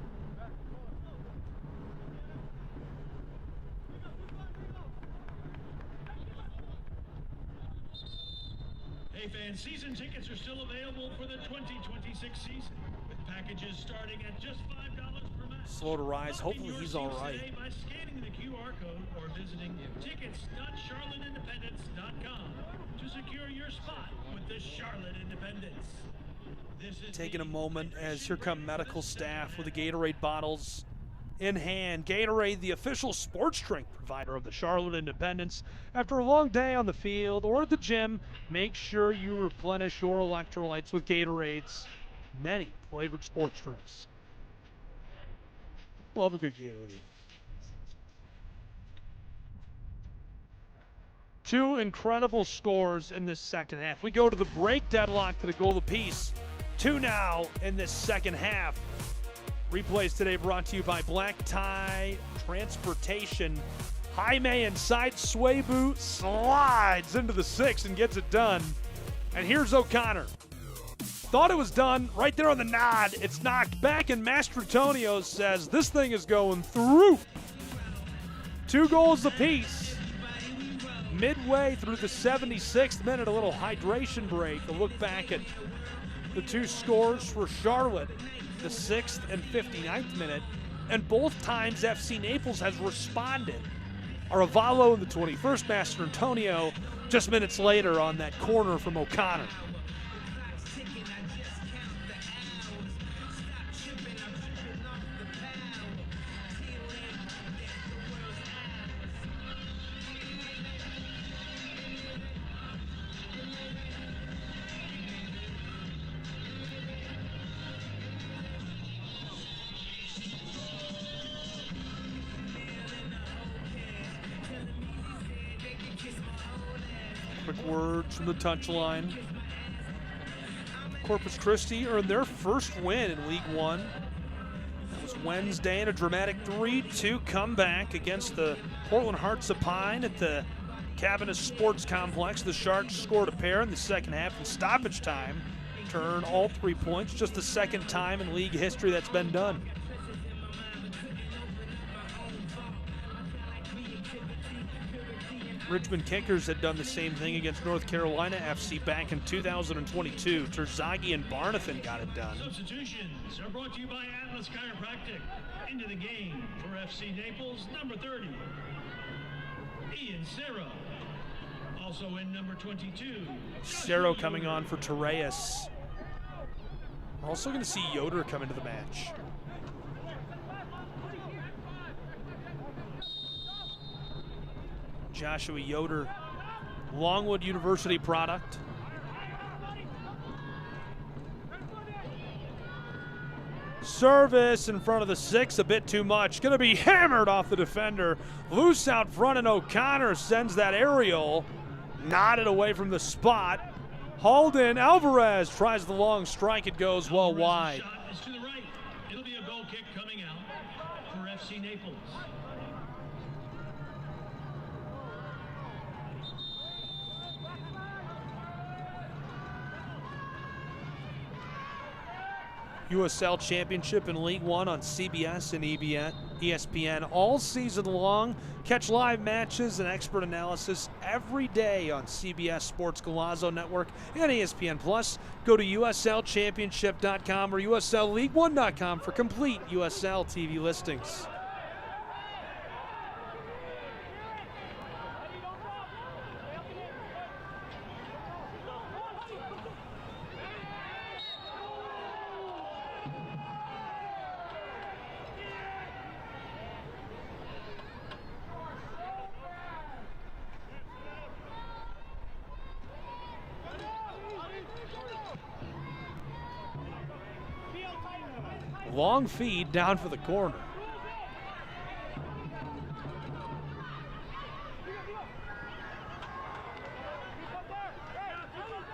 Hey fans, season tickets are still available for the 2026 season, with packages starting at just $5 per match. Slow to rise. Hopefully he's all right. By scanning the QR code or visiting tickets.charlotteindependence.com to secure your spot with the Charlotte Independence. Taking a moment as here come medical staff with the Gatorade bottles in hand. Gatorade, the official sports drink provider of the Charlotte Independence. After a long day on the field or at the gym, make sure you replenish your electrolytes with Gatorade's many flavored sports drinks. Love a good Gatorade. Two incredible scores in this second half. We go to the break, deadlock to the goal apiece. 2 now in this second half. Replays today brought to you by Black Tie Transportation. Jaime inside sway boot, slides into the 6 and gets it done. And here's O'Connor. Thought it was done right there on the nod. It's knocked back, and Mastrotonio says this thing is going through. 2 goals apiece. Midway through the 76th minute, a little hydration break. A look back at the 2 scores for Charlotte, the 6th and 59th minute, and both times FC Naples has responded. Aravalo in the 21st, Master Antonio just minutes later on that corner from O'Connor. Quick words from the touchline. Corpus Christi earned their first win in League One. That was Wednesday in a dramatic 3-2 comeback against the Portland Hearts of Pine at the Cavanagh Sports Complex. The Sharks scored a pair in the second half in stoppage time to earn all 3 points. Just the second time in league history that's been done. Richmond Kickers had done the same thing against North Carolina FC back in 2022. Terzaghi and Barnathan got it done. Substitutions are brought to you by Atlas Chiropractic. Into the game for FC Naples, number 30, Ian Cerro. Also in number 22. Cerro coming on for Torres. We're also going to see Yoder come into the match. Joshua Yoder, Longwood University product. Service in front of the 6, a bit too much. Going to be hammered off the defender. Loose out front, and O'Connor sends that aerial. Nodded away from the spot. Hauled in. Alvarez tries the long strike. It goes well wide. Shot is to the right. It'll be a goal kick coming out for FC Naples. USL Championship in League One on CBS and ESPN all season long. Catch live matches and expert analysis every day on CBS Sports Golazo Network and ESPN Plus. Go to USLChampionship.com or USLLeague1.com for complete USL TV listings. Long feed down for the corner.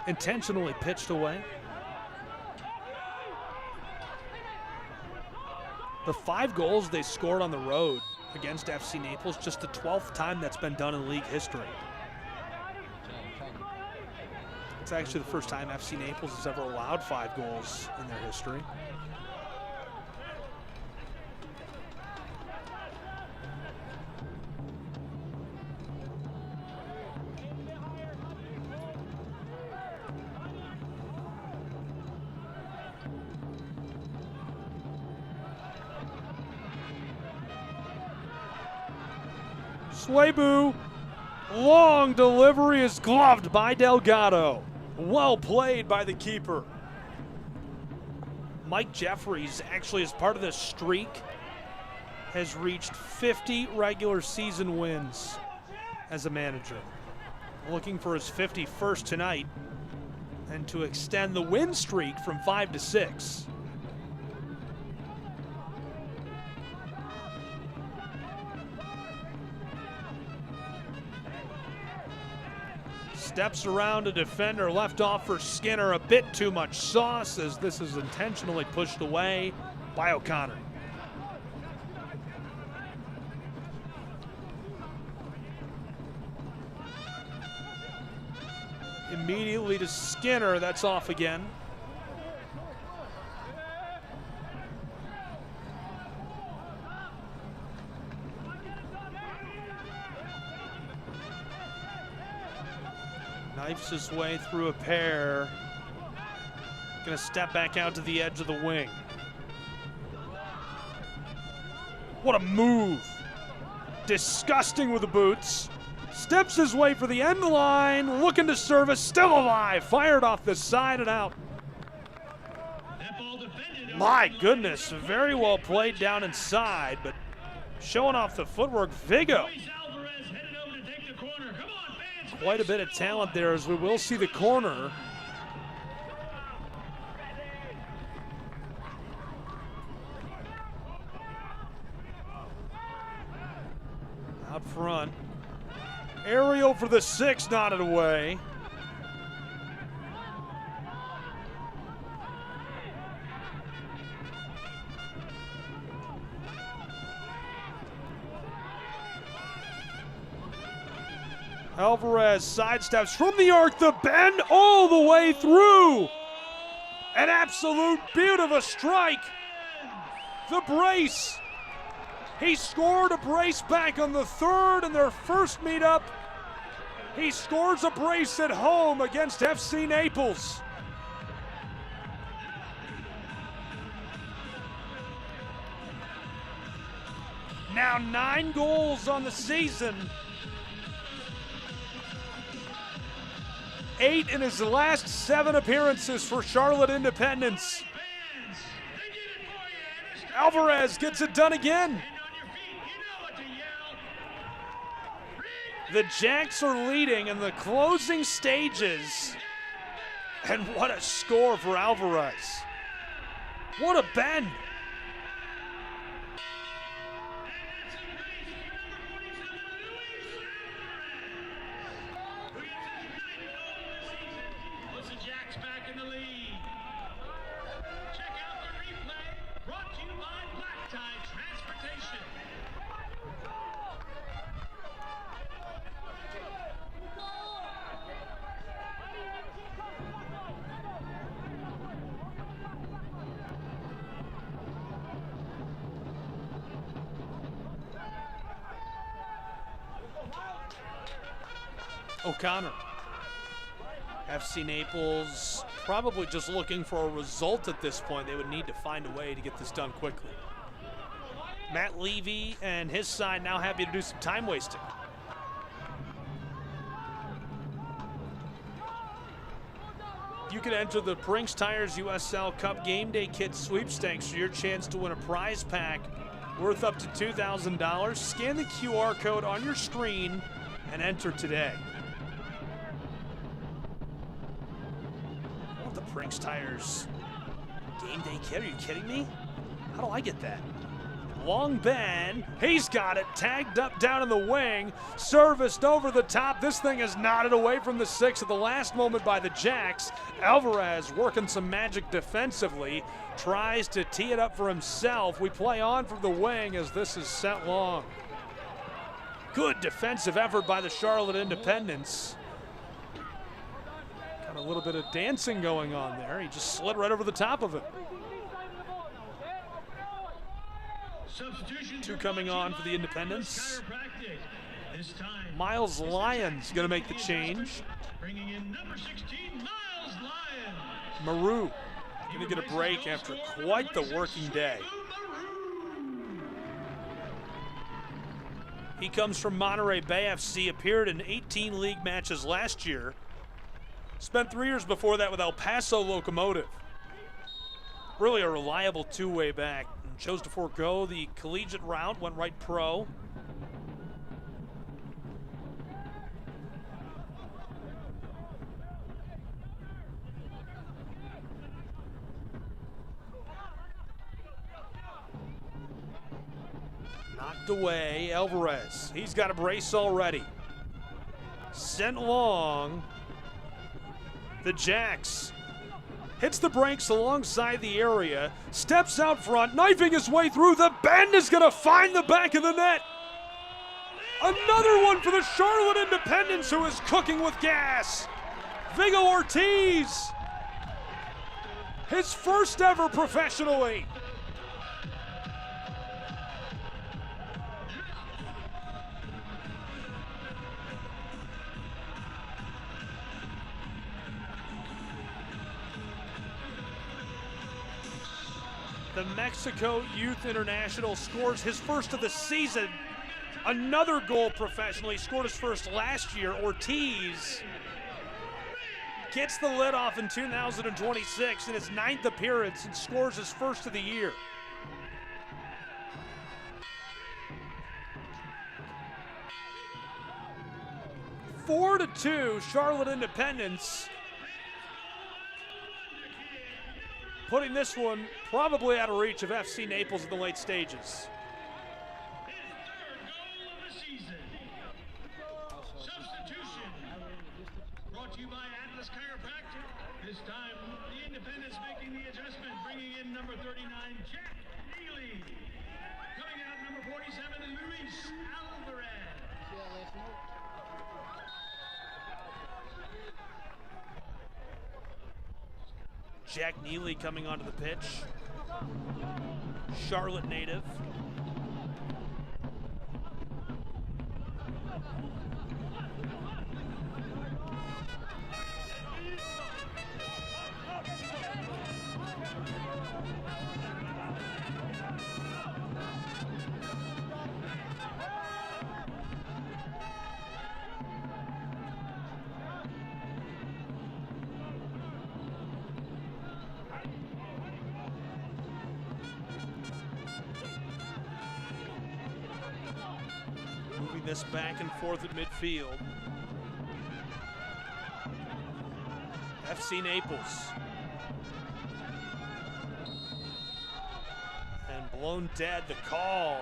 Intentionally pitched away. The 5 goals they scored on the road against FC Naples, just the 12th time that's been done in league history. It's actually the first time FC Naples has ever allowed 5 goals in their history. Swabu, long delivery is gloved by Delgado. Well played by the keeper. Mike Jeffries, actually as part of this streak, has reached 50 regular season wins as a manager. Looking for his 51st tonight and to extend the win streak from 5 to 6. Steps around a defender, left off for Skinner. A bit too much sauce as this is intentionally pushed away by O'Connor. Immediately to Skinner, that's off again. Knifes his way through a pair. Gonna step back out to the edge of the wing. What a move. Disgusting with the boots. Steps his way for the end line, looking to service, still alive. Fired off the side and out. My goodness, very well played down inside, but showing off the footwork, Vigo. Quite a bit of talent there as we will see the corner. Out front. Aerial for the 6, nodded away. Alvarez sidesteps from the arc, the bend all the way through. An absolute beaut of a strike. The brace. He scored a brace back on the 3rd in their first meetup. He scores a brace at home against FC Naples. Now 9 goals on the season. 8 in his last 7 appearances for Charlotte Independence. Alvarez gets it done again. The Jacks are leading in the closing stages. And what a score for Alvarez. What a bend. O'Connor. FC Naples probably just looking for a result at this point. They would need to find a way to get this done quickly. Matt Levy and his side now happy to do some time wasting. You can enter the Brinks Tires USL Cup Game Day Kit sweepstakes for your chance to win a prize pack worth up to $2,000. Scan the QR code on your screen and enter today. I want the Brinks Tires Game Day Kit. Are you kidding me? How do I get that? Long Ben, he's got it, tagged up down in the wing, serviced over the top. This thing is knotted away from the 6 at the last moment by the Jacks. Alvarez working some magic defensively, tries to tee it up for himself. We play on from the wing as this is sent long. Good defensive effort by the Charlotte Independents. Got a little bit of dancing going on there. He just slid right over the top of it. 2 coming on for the Independents. Miles Lyons going to make the change. Bringing in number 16, Miles Lyons. Maru going to get a break after quite the working day. He comes from Monterey Bay FC, appeared in 18 league matches last year. Spent 3 years before that with El Paso Locomotive. Really a reliable two-way back. Chose to forego the collegiate route, went right pro. Knocked away, Alvarez. He's got a brace already. Sent long. The Jacks. Hits the brakes alongside the area, steps out front, knifing his way through. The bend is going to find the back of the net. Another one for the Charlotte Independents, who is cooking with gas. Vigo Ortiz, his first ever professionally. The Mexico Youth International scores his first of the season. Another goal professionally, scored his first last year. Ortiz gets the lid off in 2026 in his 9th appearance and scores his first of the year. Four to 2, Charlotte Independents. Putting this one probably out of reach of FC Naples in the late stages. Substitution. Brought to you by Atlas Chiropractic. This time, the Independents making the adjustment, bringing in number 39, Jack Neely. Coming out, number 47, Luis Alvarez. Jack Neely coming onto the pitch. Charlotte native. Moving this back and forth at midfield. FC Naples. And blown dead, the call.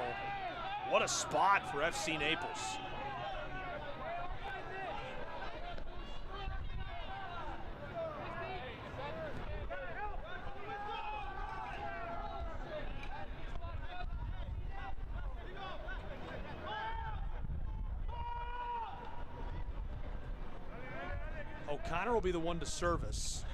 What a spot for FC Naples. O'Connor will be the one to service.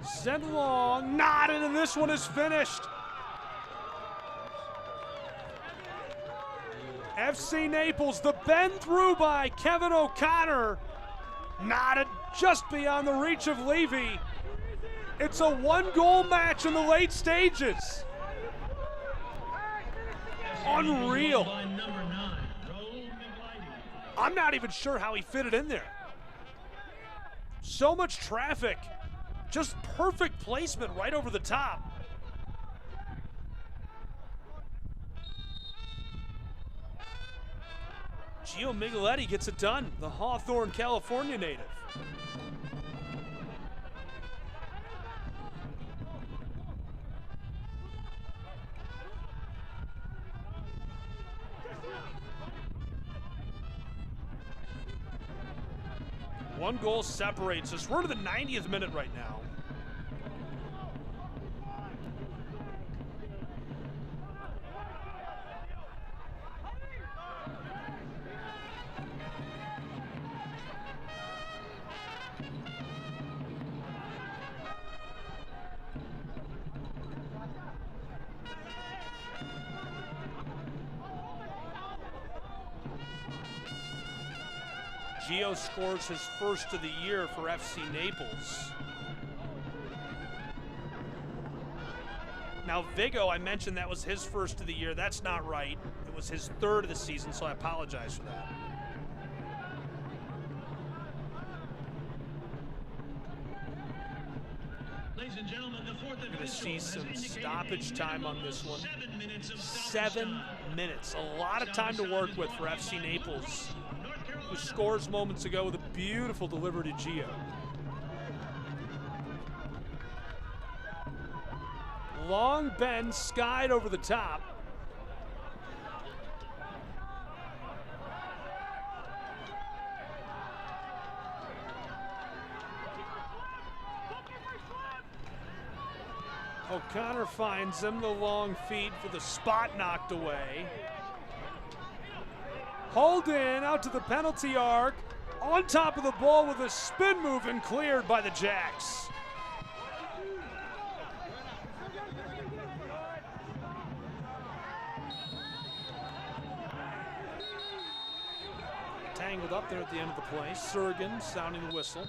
Sent long, nodded, and this one is finished. FC Naples, the bend through by Kevin O'Connor, nodded just beyond the reach of Levy. It's a one-goal match in the late stages. Unreal. I'm not even sure how he fit it in there. So much traffic. Just perfect placement right over the top. Gio Micheletti gets it done, the Hawthorne, California native. One goal separates us. We're to the 90th minute right now. Gio scores his first of the year for FC Naples. Now Vigo, I mentioned that was his first of the year. That's not right. It was his third of the season, so I apologize for that. Ladies and gentlemen, the fourth We're going to see some stoppage time on this one. 7 minutes of 7 minutes. A lot of time to work with for FC Naples, who scores moments ago with a beautiful delivery to Gio. Long bend, skied over the top. O'Connor finds him, the long feed for the spot knocked away. Holden out to the penalty arc, on top of the ball with a spin move and cleared by the Jacks. Tangled up there at the end of the play. Surgan sounding the whistle.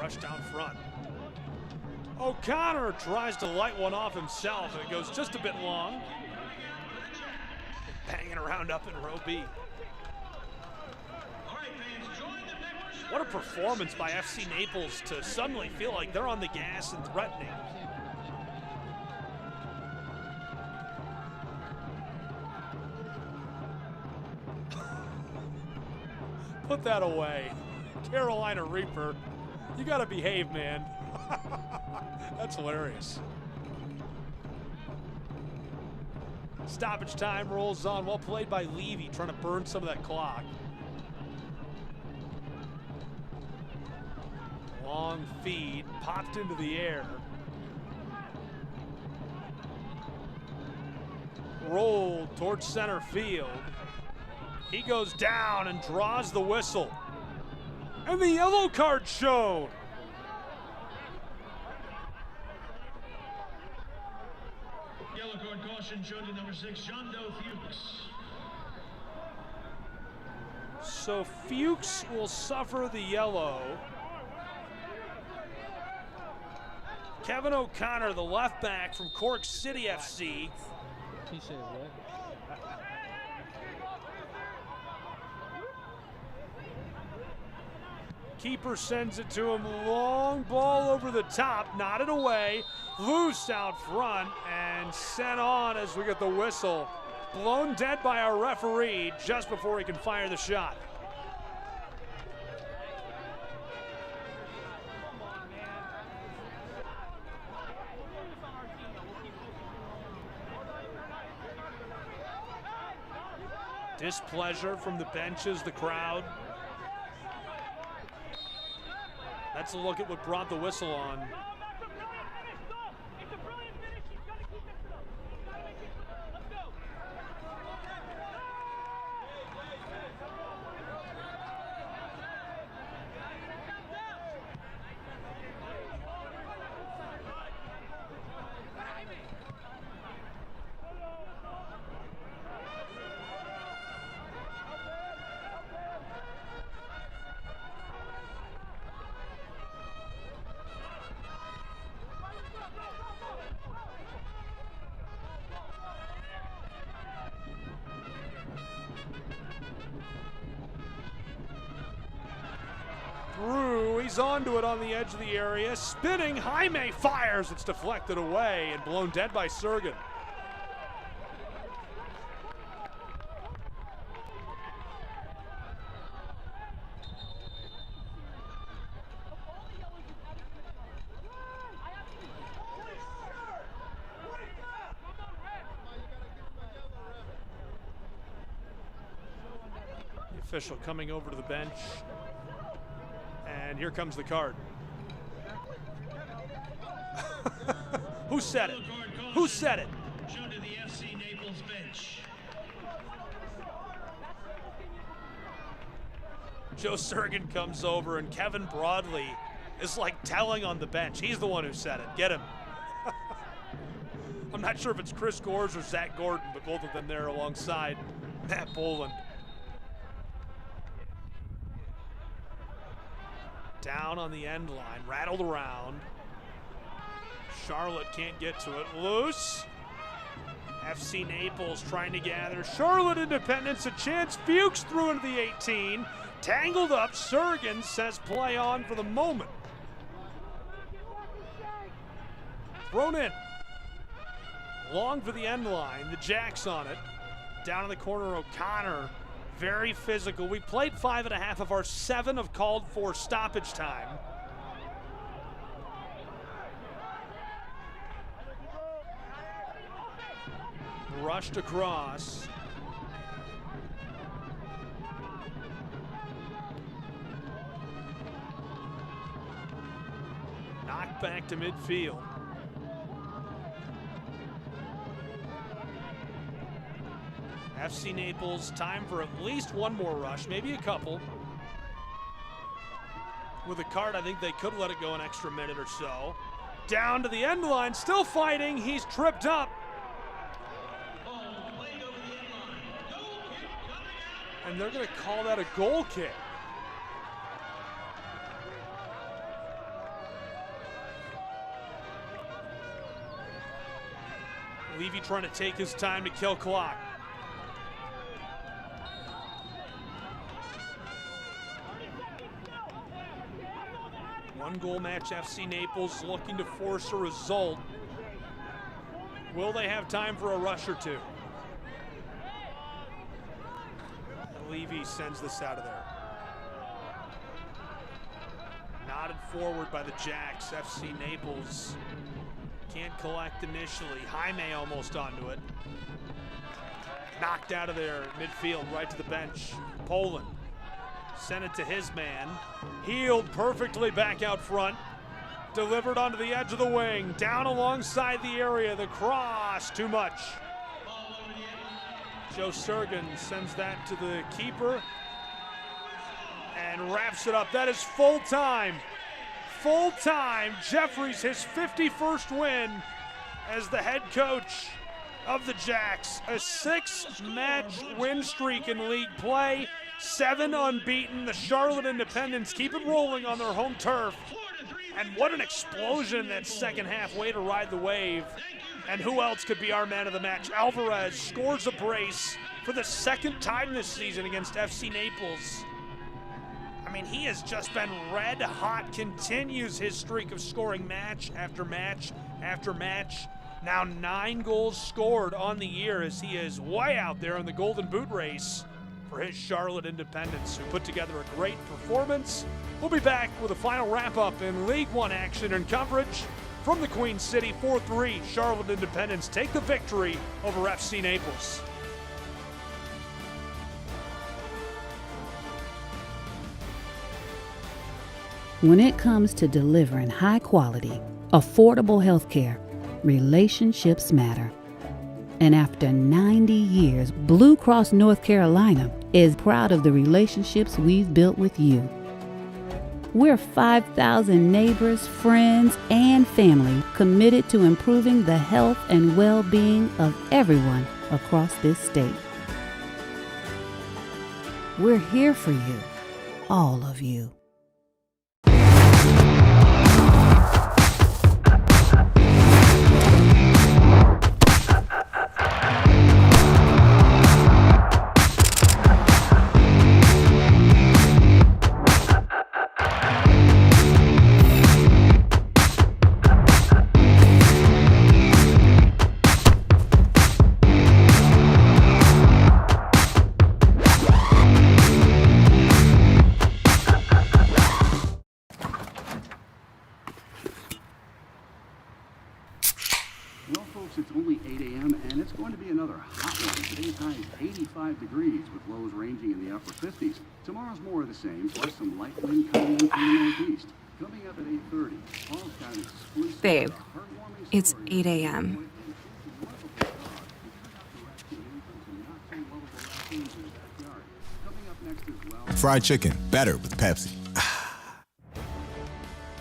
Rush down front. O'Connor tries to light one off himself, and it goes just a bit long. Banging around up in row B. What a performance by FC Naples to suddenly feel like they're on the gas and threatening. Put that away. Carolina Reaper. You gotta behave, man. That's hilarious. Stoppage time rolls on. Well played by Levy, trying to burn some of that clock. Long feed, popped into the air. Rolled towards center field. He goes down and draws the whistle. And the yellow card shown. Yellow card caution shown to number 6, Jondo Fuchs. So Fuchs will suffer the yellow. Kevin O'Connor, the left back from Cork City FC. He says what? Keeper sends it to him, long ball over the top, nodded away, loose out front, and sent on as we get the whistle. Blown dead by our referee just before he can fire the shot. Displeasure from the benches, the crowd. That's a look at what brought the whistle on. through. He's onto it on the edge of the area. Spinning, Jaime fires. It's deflected away and blown dead by Sergen. Official coming over to the bench, and here comes the card. Who said it? Who said it? Shown to the FC Naples bench. Joe Sergen comes over, and Kevin Broadley is like telling on the bench. He's the one who said it. Get him. I'm not sure if it's Chris Gores or Zach Gordon, but both of them there alongside Matt Boland. Down on the end line, rattled around. Charlotte can't get to it. Loose. FC Naples trying to gather. Charlotte Independence a chance. Fuchs through into the 18. Tangled up. Sergen says play on for the moment. Thrown in. Long for the end line. The Jacks on it. Down in the corner, O'Connor. Very physical. We played 5.5 of our 7 have called for stoppage time. Rushed across. Knocked back to midfield. FC Naples, time for at least one more rush, maybe a couple. With a card, I think they could let it go an extra minute or so. Down to the end line, still fighting. He's tripped up. And they're going to call that a goal kick. Levy trying to take his time to kill clock. One goal match, FC Naples looking to force a result. Will they have time for a rush or two? Levy sends this out of there. Nodded forward by the Jacks. FC Naples can't collect initially. Jaime almost onto it. Knocked out of there, midfield, right to the bench. Poland sent it to his man. Healed perfectly back out front. Delivered onto the edge of the wing. Down alongside the area. The cross, too much. Joe Sergen sends that to the keeper and wraps it up. That is full time. Full time. Jeffries, his 51st win as the head coach of the Jacks. A 6-match win streak in league play. 7 unbeaten. The Charlotte Independents keep it rolling on their home turf. And what an explosion in that second half. Way to ride the wave. And who else could be our man of the match? Alvarez scores a brace for the 2nd time this season against FC Naples. I mean, he has just been red hot, continues his streak of scoring match after match after match. Now 9 goals scored on the year as he is way out there in the Golden Boot race for his Charlotte Independents, who put together a great performance. We'll be back with a final wrap-up in League One action and coverage from the Queen City. 4-3, Charlotte Independents take the victory over FC Naples. When it comes to delivering high-quality, affordable health care, relationships matter. And after 90 years, Blue Cross North Carolina is proud of the relationships we've built with you. We're 5,000 neighbors, friends, and family committed to improving the health and well-being of everyone across this state. We're here for you, all of you. Tomorrow's more of the same, plus some light wind coming in from the northeast. Coming up at 8:30, Paul's got an exclusive Babe, heartwarming it's story. 8 a.m. Fried chicken, better with Pepsi.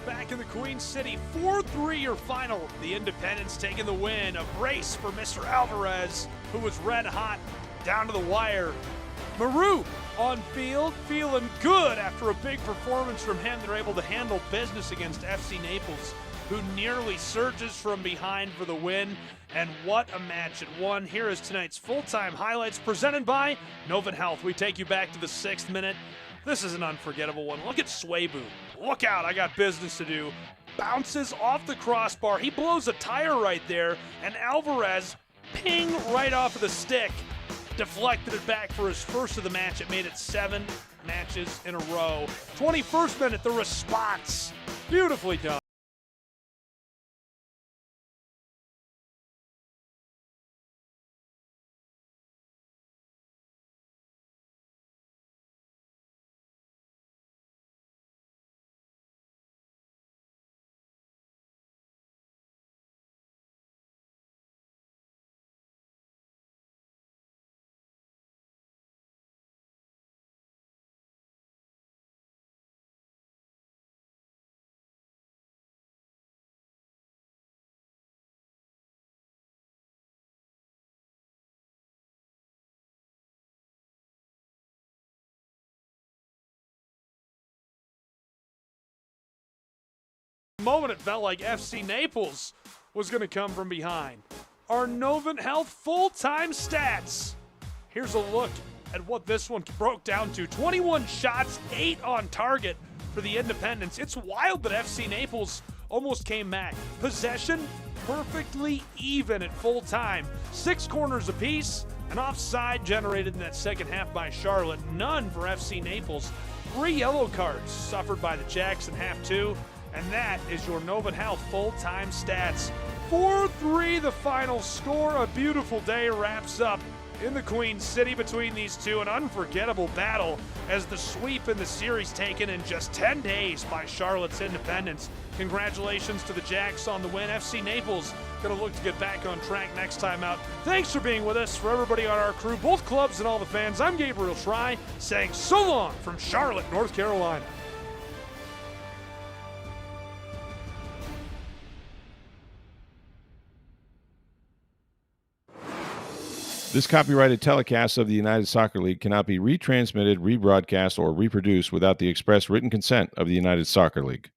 Back in the Queen City, 4-3 your final. The Independents taking the win. A brace for Mr. Alvarez, who was red hot down to the wire. Maru on field, feeling good after a big performance from him. They're able to handle business against FC Naples, who nearly surges from behind for the win. And what a match it won. Here is tonight's full-time highlights presented by Novant Health. We take you back to the 6th minute. This is an unforgettable one. Look at Swabu. Look out, I got business to do. Bounces off the crossbar. He blows a tire right there, and Alvarez, ping, right off of the stick. Deflected it back for his first of the match. It made it 7 matches in a row. 21st minute, the response. Beautifully done. Moment it felt like FC Naples was going to come from behind. Our Novant Health full-time stats. Here's a look at what this one broke down to. 21 shots, 8 on target for the Independents. It's wild that FC Naples almost came back. Possession perfectly even at full time. 6 corners apiece. An offside generated in that second half by Charlotte. None for FC Naples. 3 yellow cards suffered by the Jacks in half 2. And that is your Novant Health full-time stats. 4-3 the final score. A beautiful day wraps up in the Queen City between these two. An unforgettable battle as the sweep in the series taken in just 10 days by Charlotte's Independents. Congratulations to the Jacks on the win. FC Naples going to look to get back on track next time out. Thanks for being with us. For everybody on our crew, both clubs and all the fans, I'm Gabriel Schrei saying so long from Charlotte, North Carolina. This copyrighted telecast of the United Soccer League cannot be retransmitted, rebroadcast, or reproduced without the express written consent of the United Soccer League.